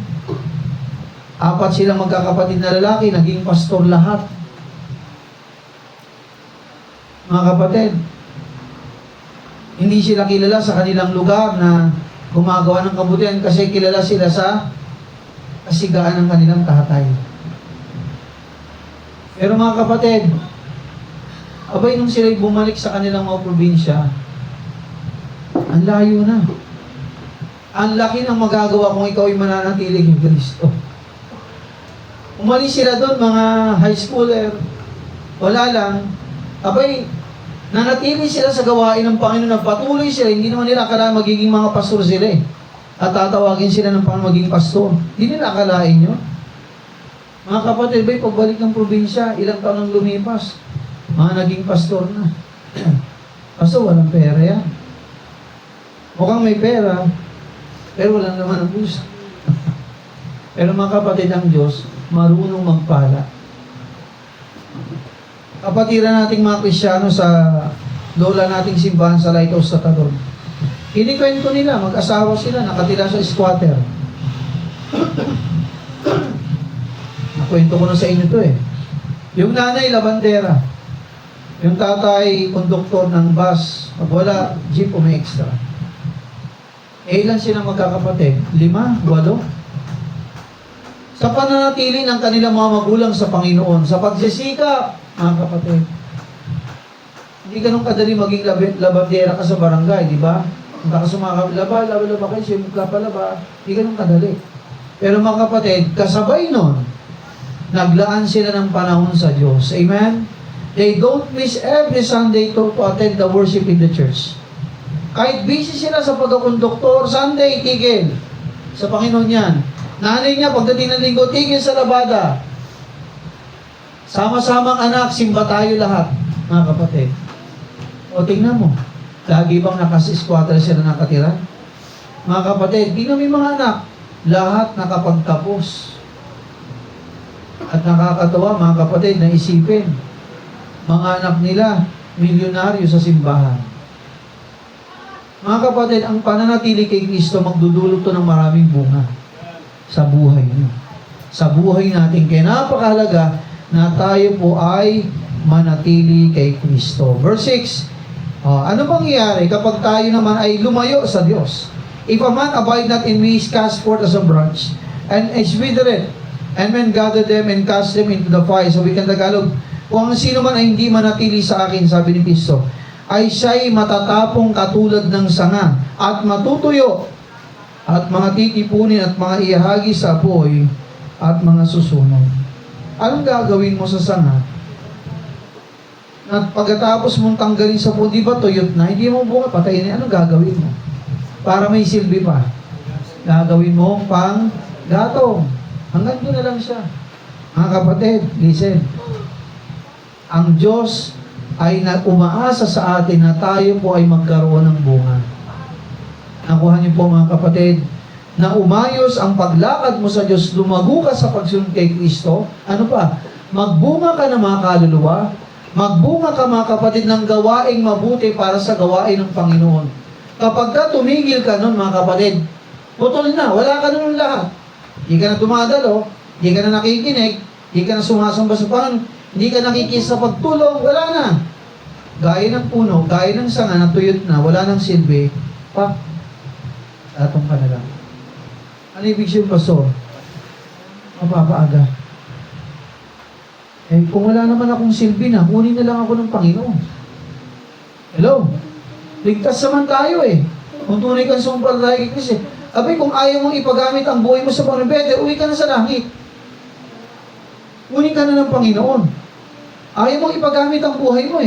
4 silang magkakapatid na lalaki, naging pastor lahat. Mga kapatid, hindi sila kilala sa kanilang lugar na gumagawa ng kabutihan kasi kilala sila sa kasigaan ng kanilang tatay. Pero mga kapatid, abay nung sila'y bumalik sa kanilang mga probinsya, ang layo na. Ang laki ng magagawa kung ikaw ay mananatili kay Kristo. Umalis sila doon, mga high schooler, wala lang, abay, nanatili sila sa gawain ng Panginoon, nagpatuloy sila, hindi naman nila akala magiging mga pastor sila eh. At tatawagin sila ng Panginoon maging pastor. Hindi nila akalain yun. Mga kapatid, bay, pagbalik ng probinsya, ilang taon nang lumipas. Mga naging pastor na. Pastor, walang pera yan. Mukhang may pera, pero walang laman ang puso. Pero mga kapatid, ang Diyos, marunong magpala. Kapatiran nating mga Kristyano sa lola nating simbahan sa Lighthouse sa Talon. Kinikwento nila, mag-asawa sila, nakatira sa squatter. Nakwento ko na sa inyo to eh. Yung nanay, labandera. Yung tatay, konduktor ng bus. Pag wala, jeep o may extra. Ilan silang magkakapatid? 5? 8? Sa pananatili ng kanilang mga magulang sa Panginoon, sa pagsisikap, mga kapatid. Hindi ganun kadali maging labandera ka sa barangay, di ba? Punta ka sa mga laba kayo, siya magpapalaba. Hindi ganun kadali. Pero mga kapatid, kasabay nun, naglaan sila ng panahon sa Diyos. Amen? They don't miss every Sunday to attend the worship in the church. Kahit busy sila sa pagkakonduktor, Sunday, tigil. Sa Panginoon yan. Nanay niya, pagdating ng linggo, tigil sa labada. Sama-samang anak, simba tayo lahat, mga kapatid. O tingnan mo, lagi bang nakasisquatter sila nakatira? Mga kapatid, tingnan mo yung mga anak, lahat nakapagtapos. At nakakatawa, mga kapatid, na isipin, mga anak nila, milyonaryo sa simbahan. Mga kapatid, ang pananatili kay Kristo, magdudulot to ng maraming bunga sa buhay niyo. Sa buhay natin. Kaya napakahalaga na tayo po ay manatili kay Kristo. Verse 6, ano mangyayari kapag tayo naman ay lumayo sa Diyos? If a man abide not in me, is cast forth as a branch, and is withered, and men gather them and cast them into the fire. So we can Tagalog, kung ang sino man ay hindi manatili sa akin, sabi ni Kristo, ay siya'y matatapong katulad ng sanga, at matutuyo, at mga titipunin at mga ihagi sa apoy, at mga susunog. Anong gagawin mo sa sanga? At pagkatapos mong tanggalin sa puno, di ba tuyot na? Hindi mo bunga, patayin na. Anong gagawin mo? Para may silbi pa. Gagawin mo pang gatong. Hanggang doon na lang siya. Mga kapatid, listen. Ang Diyos ay umaasa sa atin na tayo po ay magkaroon ng bunga. Nakuha niyo po mga kapatid, na umayos ang paglakad mo sa Diyos, lumago ka sa pagsunod kay Kristo. Ano pa? Magbunga ka ng mga kaluluwa, magbunga ka mga kapatid ng gawaing mabuti para sa gawain ng Panginoon. Kapag ka tumigil ka nun mga kapatid, putol na, wala ka nun lahat. Hindi ka na dumadalo, hindi ka na nakikinig, hindi ka na sumasamba sa Panginoon, hindi ka nakikis sa pagtulong, wala na. Gaya ng puno, gaya ng sanga, natuyot na, wala nang silbi, tatong ka na lang. Ano ibig sabihin, Pastor? Mapapaaga. Kung wala naman akong silbi na, kunin na lang ako ng Panginoon. Hello? Ligtas naman tayo Kung tunay kang sumampalataya kay Kristo kung ayaw mong ipagamit ang buhay mo sa Panginoon, better, uwi ka na sa langit. Kunin ka na ng Panginoon. Ayaw mong ipagamit ang buhay mo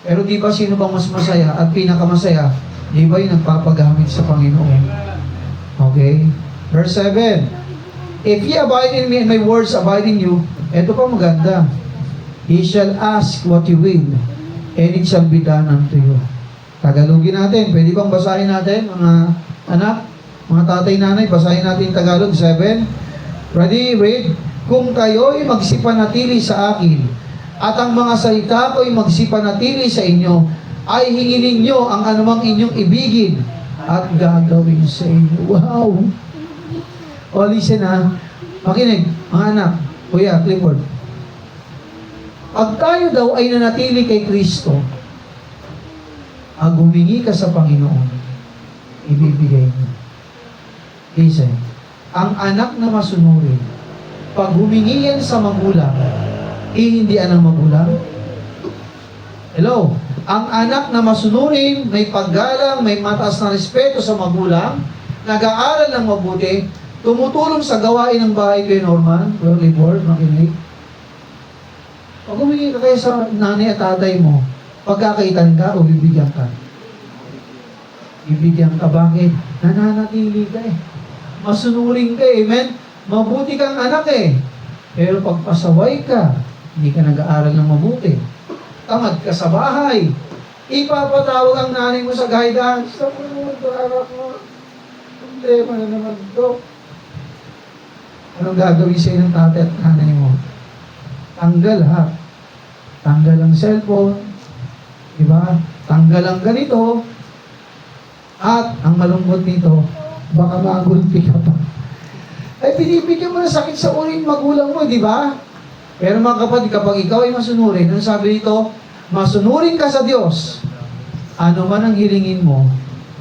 Pero di ba sino bang mas masaya at pinakamasaya? Di ba yung nagpapagamit sa Panginoon? Okay? Verse 7. If ye abide in me and my words abide in you, eto pa maganda. Ye shall ask what you will, and it shall be done unto you. Tagalogin natin. Pwede bang basahin natin, mga anak, mga tatay, nanay, basahin natin Tagalog 7. Ready? Read. Kung kayo'y magsipanatili sa akin, at ang mga salita ko'y magsipanatili sa inyo, ay hingin ninyo ang anumang inyong ibigin, at gagawin sa inyo. Wow! O, listen makinig, mga anak, Kuya Clifford. Pag tayo daw ay nanatili kay Kristo, humingi ka sa Panginoon, ibibigay niya. Listen, ang anak na masunurin, pag humingi yan sa magulang, ihindian ng magulang. Hello? Ang anak na masunurin, may paggalang, may mataas na respeto sa magulang, nag-aaral ng mabuti, tumutulong sa gawain ng bahay kay Norman, Early Board, makinig. Pag humingi ka kayo sa nanay at tatay mo, pagkakaitan ka o bibigyan ka? Bibigyan ka. Bakit? Nananatili ka Masunurin ka amen? Mabuti kang anak Pero pag pasaway ka, hindi ka nag-aaral ng mabuti, tamad ka sa bahay. Ipapatawag ang nanay mo sa guidance. Sabi mo, anak mo, problema na naman ito. Anong gagawin sa'yo ng tatay at nanay mo? Tanggal ha. Tanggal ang cellphone. Diba? Tanggal ang ganito. At ang malungkot nito, baka magulpi ka pa. Ay, pinipigyan mo na sakit sa ulo yung magulang mo, di ba? Pero mga kapatid, kapag ikaw ay masunurin, ang sabi dito, masunurin ka sa Diyos. Ano man ang hilingin mo,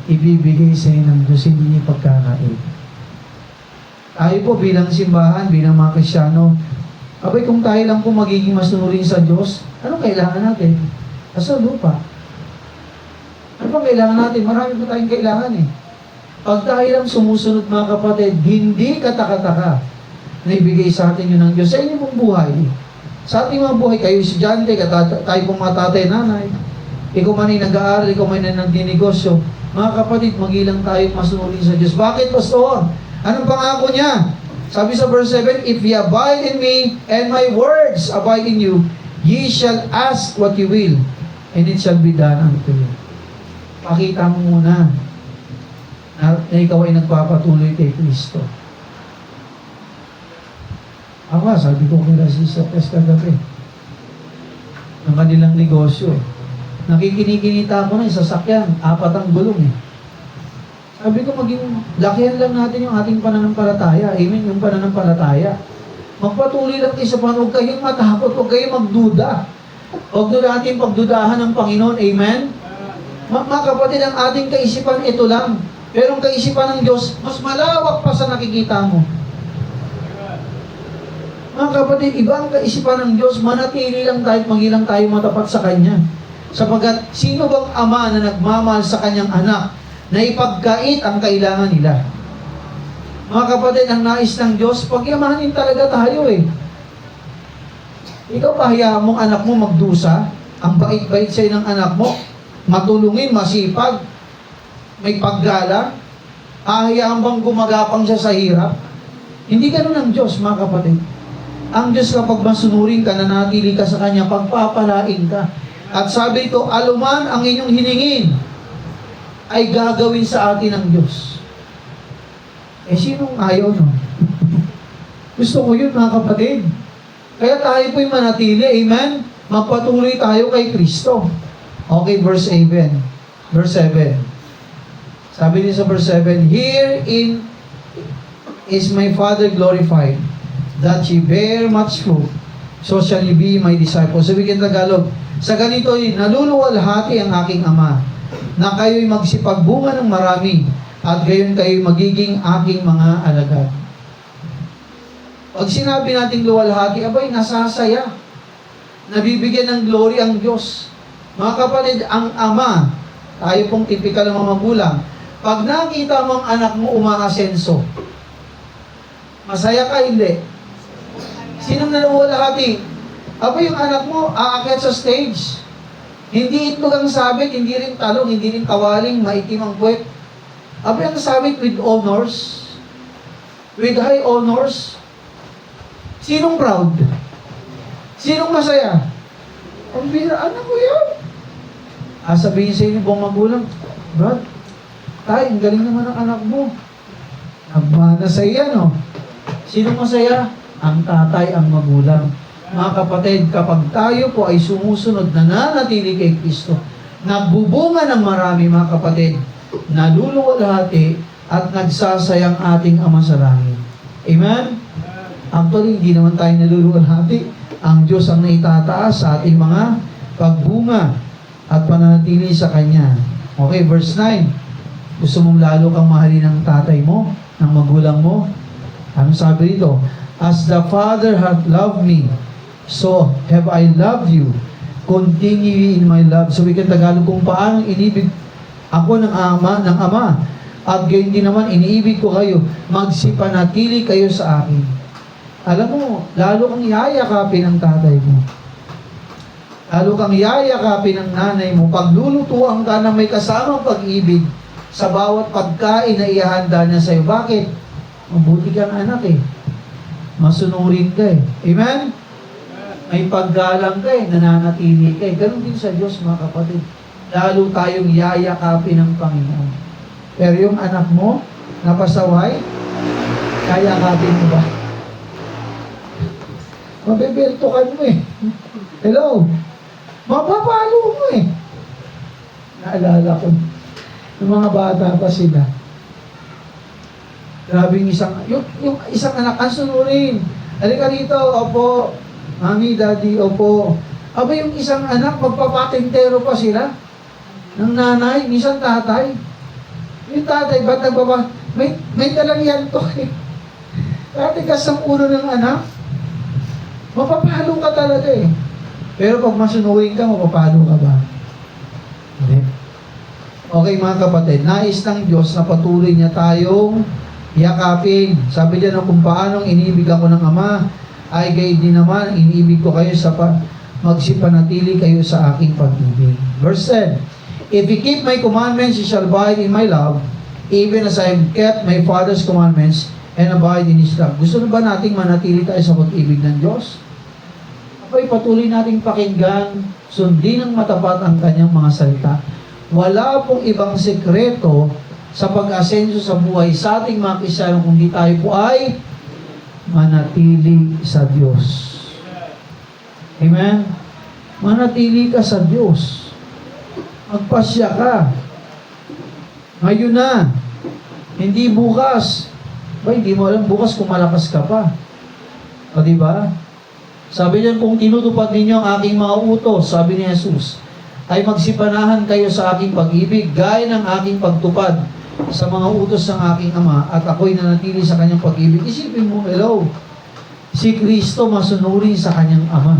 ibibigay sa iyo ng Diyos, hindi niya pagkakain. Tayo po bilang simbahan, bilang mga Kristyano, abay kung tayo lang po magiging masunurin sa Diyos, anong kailangan natin? Sa lupa. Ano bang kailangan natin? Marami po tayong kailangan eh. Pag tayo lang sumusunod mga kapatid, hindi kataka-taka na ibigay sa atin yun ng Diyos sa inyong pong buhay. Sa ating mga buhay, kayo estudyante, tayo pong mga tatay, nanay, ikaw man ay nag-aaral, ikaw man ay nagdinegosyo, mga kapatid, magilang tayo masunurin sa Diyos. Bakit, Pastor? Anong pangako niya? Sabi sa verse 7, if ye abide in me, and my words abide in you, ye shall ask what you will, and it shall be done unto you. Pakita mo muna na ikaw ay nagpapatuloy kay Kristo. Ako, sabi ko kay Sister Tess kagabi, ng kanilang negosyo. Nakikinikinita ako na yung sasakyan, 4 ang gulong eh. Sabi ko, maging lakihan lang natin yung ating pananampalataya. Amen, yung pananampalataya. Magpatuloy lang kayo sa Panginoon. Huwag kayong matakot, huwag kayong magduda. Huwag doon natin pagdudahan ng Panginoon. Amen? Mga kapatid, ang ating kaisipan, ito lang. Pero ang kaisipan ng Diyos, mas malawak pa sa nakikita mo. Mga kapatid, iba ang kaisipan ng Diyos, manatili lang tayo at magilang tayo matapat sa Kanya. Sapagat, sino bang ama na nagmamahal sa kanyang anak na ipagkait ang kailangan nila? Mga kapatid, ang nais ng Diyos, pagyamanin talaga tayo eh. Ikaw pahayaan mong anak mo magdusa, ang bait-bait sa'yo ng anak mo, matulungin, masipag, may paggalang, ahayaan bang gumagapang siya sa hirap? Hindi ganun ang Diyos, mga kapatid. Ang Diyos kapag masunurin ka, nanatili ka sa Kanya, pagpapalain ka. At sabi ito, aluman ang inyong hiningin, ay gagawin sa atin ng Diyos. Eh, sinong ayaw no? Gusto ko yun, mga kapatid. Kaya tayo po'y manatili, amen? Magpatuloy tayo kay Kristo. Okay, verse 7. Verse 7. Sabi din sa verse 7, herein is my Father glorified, that ye bear much fruit, so shall ye be my disciples. Sabi in Tagalog, sa ganito'y naluluwalhati ang aking Ama, na kayo'y magsipagbunga ng marami, at gayon kayo'y magiging aking mga alagad. Pag sinabi nating luwalhati, abay, nasasaya. Nabibigyan ng glory ang Diyos. Mga kapatid, ang Ama, tayo pong tipikal ng mga magulang, pag nakita mong anak mo umaasenso, masaya ka, hindi? Sinong naluwalhati? Aba, yung anak mo, aakyat sa stage. Hindi itlog ang sabit, hindi rin talong, hindi rin kawaling, maitim ang puwet. Aba, ang sabit with honors, with high honors. Sinong proud? Sinong masaya? Ang bira, anak ko yan. Sabihin sa inyo buong magulang, Brad, tay, ang galing naman ang anak mo. Nagmana sa iyan, no? Sinong masaya? Ang tatay, ang magulang. Mga kapatid, kapag tayo po ay sumusunod na nanatili kay Kristo, nagbubunga ng marami, mga kapatid, naluluwalhati at nagsasayang ating Ama sa langit. Amen? Actually, hindi naman tayo naluluwalhati. Ang Diyos ang naitataas sa ating mga pagbunga at pananatili sa Kanya. Okay, verse 9. Gusto mong lalo kang mahalin ng tatay mo, ng magulang mo? Ano sabi dito? As the Father hath loved me, so have I loved you. Continue in my love. So we can Tagalog kung paano inibig ako ng Ama, at gayon din naman iniibig ko kayo. Magsipanatili kayo sa akin. Alam mo, lalo kang yayakapin ng tatay mo. Lalo kang yayakapin ng nanay mo. Paglulutuan ka na may kasamang pag-ibig sa bawat pagkain na ihahanda niya sa'yo. Bakit? Mabuti kang anak eh. Masunurin ka eh. Amen? May paggalang ka nananatili ka Ganun din sa Diyos, mga kapatid. Lalo tayong yayakapin ng Panginoon. Pero yung anak mo, napasaway, yayakapin mo ba? Mabibirtukan mo Hello? Mapapalo mo Naalala ko, yung mga bata pa sila. Grabe yung isang anak, ang sunurin. Halika dito, opo. Mami, daddy, opo. Aba yung isang anak, magpapatintero pa sila. Ng nanay, minsan tatay. Yung tatay, ba't nagbaba? May dalang yan to Tatigas ang ulo ng anak. Mapapalo ka talaga Pero pag masunurin ka, mapapalo ka ba? Hindi. Okay mga kapatid, nais ng Diyos na patuloy niya tayong yakapin. Sabi niya kung paanong inibig ako ng Ama, ay gayon din naman, inibig ko kayo sa magsipanatili kayo sa aking pag-ibig. Verse 10, If you keep my commandments, you shall abide in my love, even as I have kept my Father's commandments, and abide in His love. Gusto na ba nating manatili tayo sa pag-ibig ng Diyos? Ako'y patuloy nating pakinggan, sundin ng matapat ang kanyang mga salita. Wala pong ibang sekreto sa pag-asenso sa buhay sa ating mga Kristiyano kundi tayo po ay manatili sa Diyos. Amen? Manatili ka sa Diyos. Magpasya ka. Ngayon na. Hindi bukas. Hindi mo alam bukas kung malakas ka pa. O diba? Sabi niya, kung tinutupad ninyo ang aking mga utos, sabi ni Jesus, ay magsipanahan kayo sa aking pag-ibig, gaya ng aking pagtupad sa mga utos ng aking Ama, at ako'y nanatili sa kanyang pag-ibig. Isipin mo, hello, si Kristo masunurin sa kanyang Ama.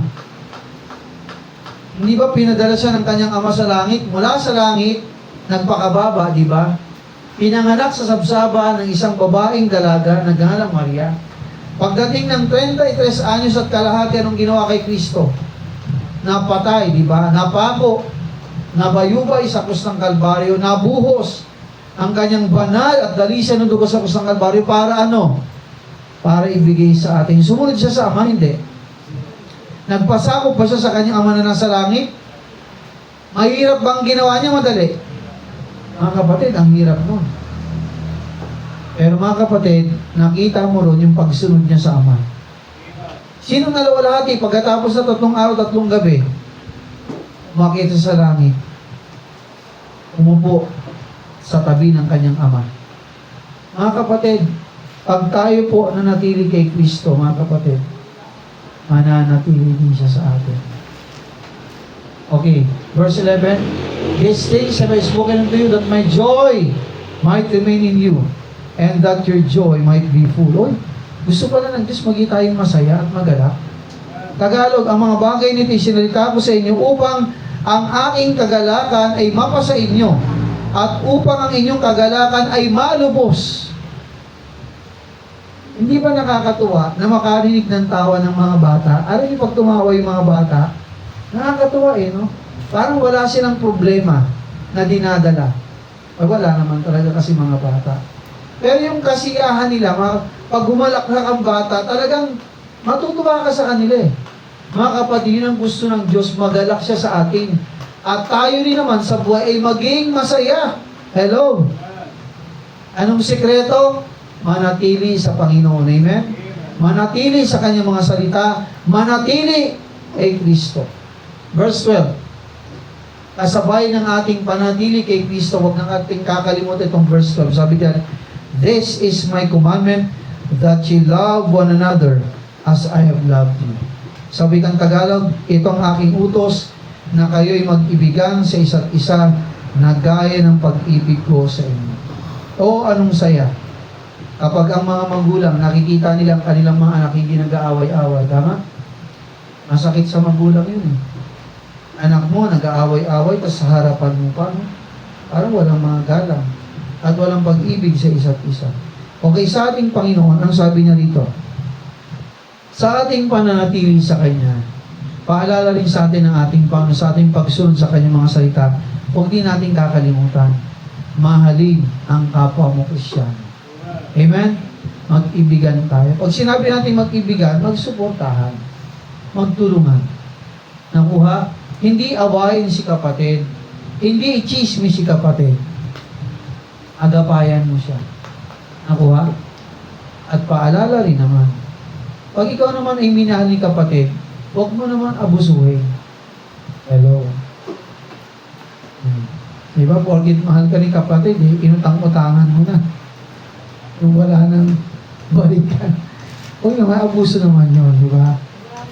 Hindi ba pinadala siya ng kanyang Ama sa langit? Mula sa langit, nagpakababa, di ba? Pinanganak sa sabsaba ng isang babaeng dalaga na ngalang Maria. Pagdating ng 33 anyos at kalahati, anong ginawa kay Kristo? Napatay, di ba? Napako, nabayubay sa krus ng Kalbaryo, nabuhos ang kanyang banal at dalisyan ng dugo sa krus ng Kalbaryo para ano? Para ibigay sa atin. Sumunod siya sa Ama, hindi. Nagpasakop ba siya sa kanyang Ama na nasa langit? Mahirap bang ginawa niya? Madali. Mga kapatid, ang hirap nun. Pero mga kapatid, nakita mo ron yung pagsunod niya sa Ama. Sino nalawalhati pagkatapos na 3 araw, 3 gabi? Umakit sa langit. Umupo sa tabi ng kanyang Ama. Mga kapatid, pag tayo po nanatili kay Kristo, mga kapatid, mananatili din siya sa atin. Okay, verse 11, These things have I spoken unto you, that my joy might remain in you, and that your joy might be full. Oy, gusto pala ng Diyos maging tayong masaya at magalak. Tagalog, ang mga bagay nito isinalita ko sa inyo upang ang aking kagalakan ay mapasa inyo at upang ang inyong kagalakan ay malubos. Hindi ba nakakatuwa na makarinig ng tawa ng mga bata? Alam niyo pag tumawa yung mga bata, nakakatuwa no? Parang wala silang problema na dinadala. Wala naman talaga kasi mga bata. Pero yung kasiyahan nila, pag humalakhak ang bata, talagang matutuwa ka sa kanila Mga kapatid, yun ang gusto ng Diyos, magalak siya sa atin. At tayo rin naman sa buhay ay maging masaya. Hello? Anong sikreto? Manatili sa Panginoon. Amen? Manatili sa kanyang mga salita. Manatili kay Kristo. Verse 12. Kasabay ng ating panatili kay Kristo, huwag nang ating kakalimutan itong verse 12. Sabi diyan, This is my commandment, that ye love one another as I have loved you. Sabi kang Tagalog, ito ang aking utos, na kayo'y mag-ibigan sa isa't isa na gaya ng pag-ibig ko sa inyo. O anong saya kapag ang mga magulang nakikita nilang kanilang mga anak hindi nag-aaway-away, tama? Masakit sa magulang yun Anak mo nag-aaway-away, tapos sa harapan mo pa, parang walang mga galang at walang pag-ibig sa isa't isa. Okay, sa ating Panginoon, ang sabi niya dito, sa ating pananatili sa Kanya, paalala rin sa atin ng ating Panginoon, sa ating pagsunod sa Kanyang mga salita, huwag din natin kakalimutan, mahalin ang kapwa mo Kristiyano. Amen? Mag-ibigan tayo. Pag sinabi natin mag-ibigan, magsuportahan. magtulungan. Nakuha? Hindi awayin si kapatid. Hindi i-chismis si kapatid. Agapayan mo siya. Nakuha? At paalala rin naman, pag ikaw naman ay minahal ni kapatid, huwag mo naman abusuhin. Hello? Diba, porkit mahal ka ni kapatid, inutang-utangan mo na. Yung wala nang balikan. Huwag naman, abuso naman yun, di ba?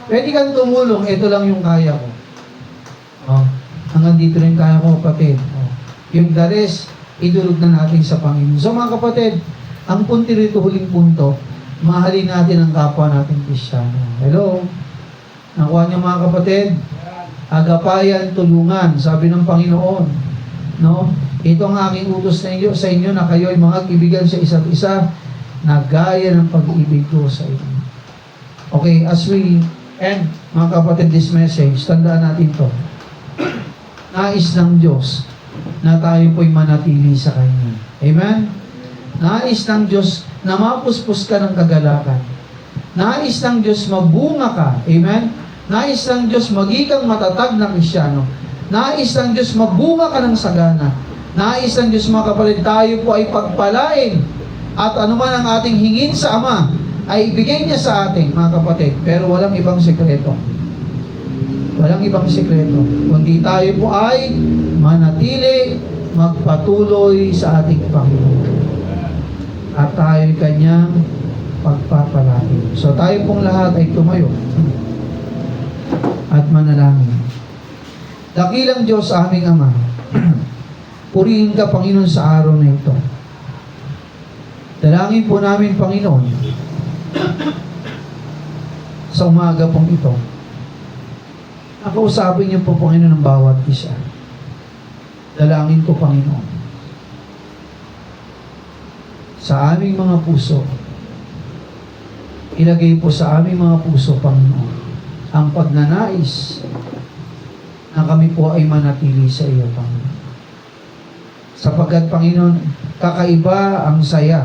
Pwede kang tumulong, ito lang yung kaya ko. Oh, hanggang dito rin kaya ko, kapatid. Oh. Yung the rest, idulog na natin sa Panginoon. So mga kapatid, ang punti rito, huling punto, mahalin natin ang kapwa natin Kristiyano. Hello? Nakuha niyo mga kapatid? Agapayan, tulungan, sabi ng Panginoon. No? Ito ang aking utos sa inyo na kayo ay mga kaibigan sa isa't isa na gaya ng pag-ibig ko sa inyo. Okay, as we end, mga kapatid, this message, tandaan natin to. Nais ng Diyos na tayo po'y manatili sa Kanya. Amen? Nais ng Diyos na mapuspos ka ng kagalakan. Nais ng Diyos mabunga ka. Amen? Nais ng Diyos magiging matatag na Kristiyano. Nais ng Diyos mabunga ka ng sagana. Nais ng Diyos mga kapatid, tayo po ay pagpalain. At anuman ang ating hingin sa Ama, ay ibigay niya sa atin, mga kapatid. Pero walang ibang sekreto. Walang ibang sekreto. Kundi tayo po ay manatili, magpatuloy sa ating Panginoon. At tayo kanyang pagpapalain. So tayo pong lahat ay tumayo at manalangin. Dakilang Diyos aming Ama, purihin ka, Panginoon, sa araw na ito. Dalangin po namin, Panginoon, sa umaga pong ito, nakausapin niyo po, Panginoon, ng bawat isa. Dalangin ko, Panginoon, sa aming mga puso, ilagay po sa aming mga puso, Panginoon, ang pagnanais na kami po ay manatili sa iyo, Panginoon. Sapagkat, Panginoon, kakaiba ang saya.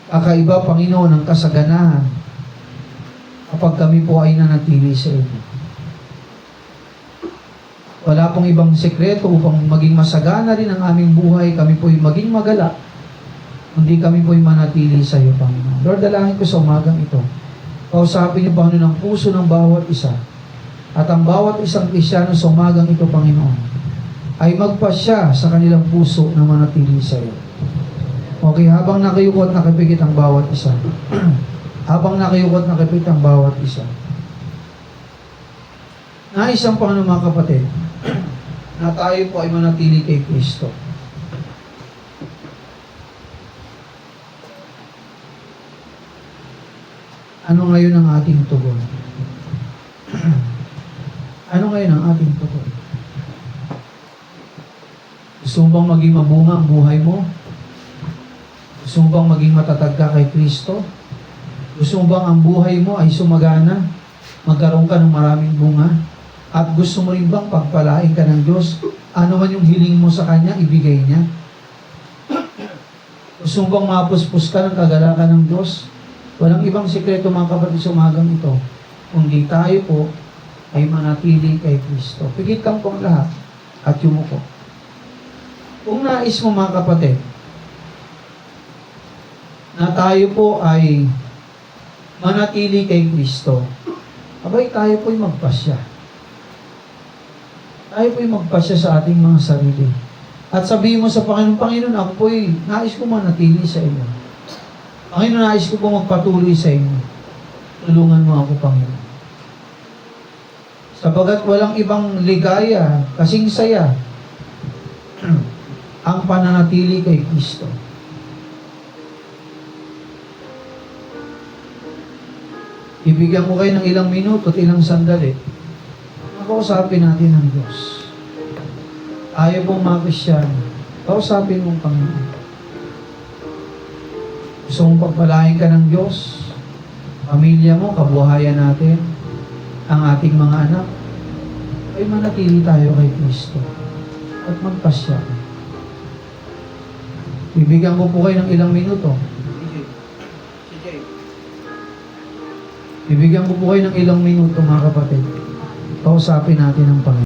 Kakaiba, Panginoon, ang kasaganahan kapag kami po ay nanatili sa iyo. Wala pong ibang sekreto upang maging masagana rin ang aming buhay, kami po ay maging magala, hindi kami po ay manatili sa iyo, Panginoon. Lord, dalangin ko sa umagang ito. Kausapin niyo, Panginoon, ang puso ng bawat isa. At ang bawat isang Kristiyano sa umagang ito, Panginoon, ay magpasya sa kanilang puso na manatili sa iyo. Okay, habang nakayukot, nakipikit ang bawat isa. Habang nakayukot, nakipikit ang bawat isa. Nais ang Panginoon, mga kapatid, na tayo po ay manatili kay Kristo. Ano ngayon ang ating tugon? Ano ngayon ang ating tugon? Gusto mo bang maging mabunga ang buhay mo? Gusto mo bang maging matatag ka kay Kristo? Gusto mo bang ang buhay mo ay sumagana? Magkaroon ka ng maraming bunga? At gusto mo rin bang pagpalain ka ng Diyos? Ano man yung hiling mo sa Kanya, ibigay niya? Gusto mo bang mapuspos ka ng kagalakan ng Diyos? Walang ibang sikreto, mga kapatid, sa umagang ito. Kundi tayo po ay manatili kay Kristo. Pigit kang po ang lahat at yumuko. Kung nais mo, mga kapatid, na tayo po ay manatili kay Kristo, abay tayo po ay magpasya. Tayo po ay magpasya sa ating mga sarili. At sabihin mo sa Panginoon, Panginoon, ako po ay nais ko manatili sa iyo. Panginoon, nais ko po magpatuloy sa inyo. Tulungan mo ako, Panginoon. Sapagat walang ibang ligaya, kasing saya, ang pananatili kay Kristo. Ibigyan ko kayo ng ilang minuto at ilang sandali. Kausapin natin ang Diyos. Ayaw pong mga Kristiyano. Kausapin mong Panginoon. Gusto mong pagpalain ka ng Diyos, pamilya mo, kabuhayan natin, ang ating mga anak, ay manatili tayo kay Kristo at magpasya. Bibigyan ko po kayo ng ilang minuto. Bibigyan ko po kayo ng ilang minuto mga kapatid. Kausapin natin ang Panginoon.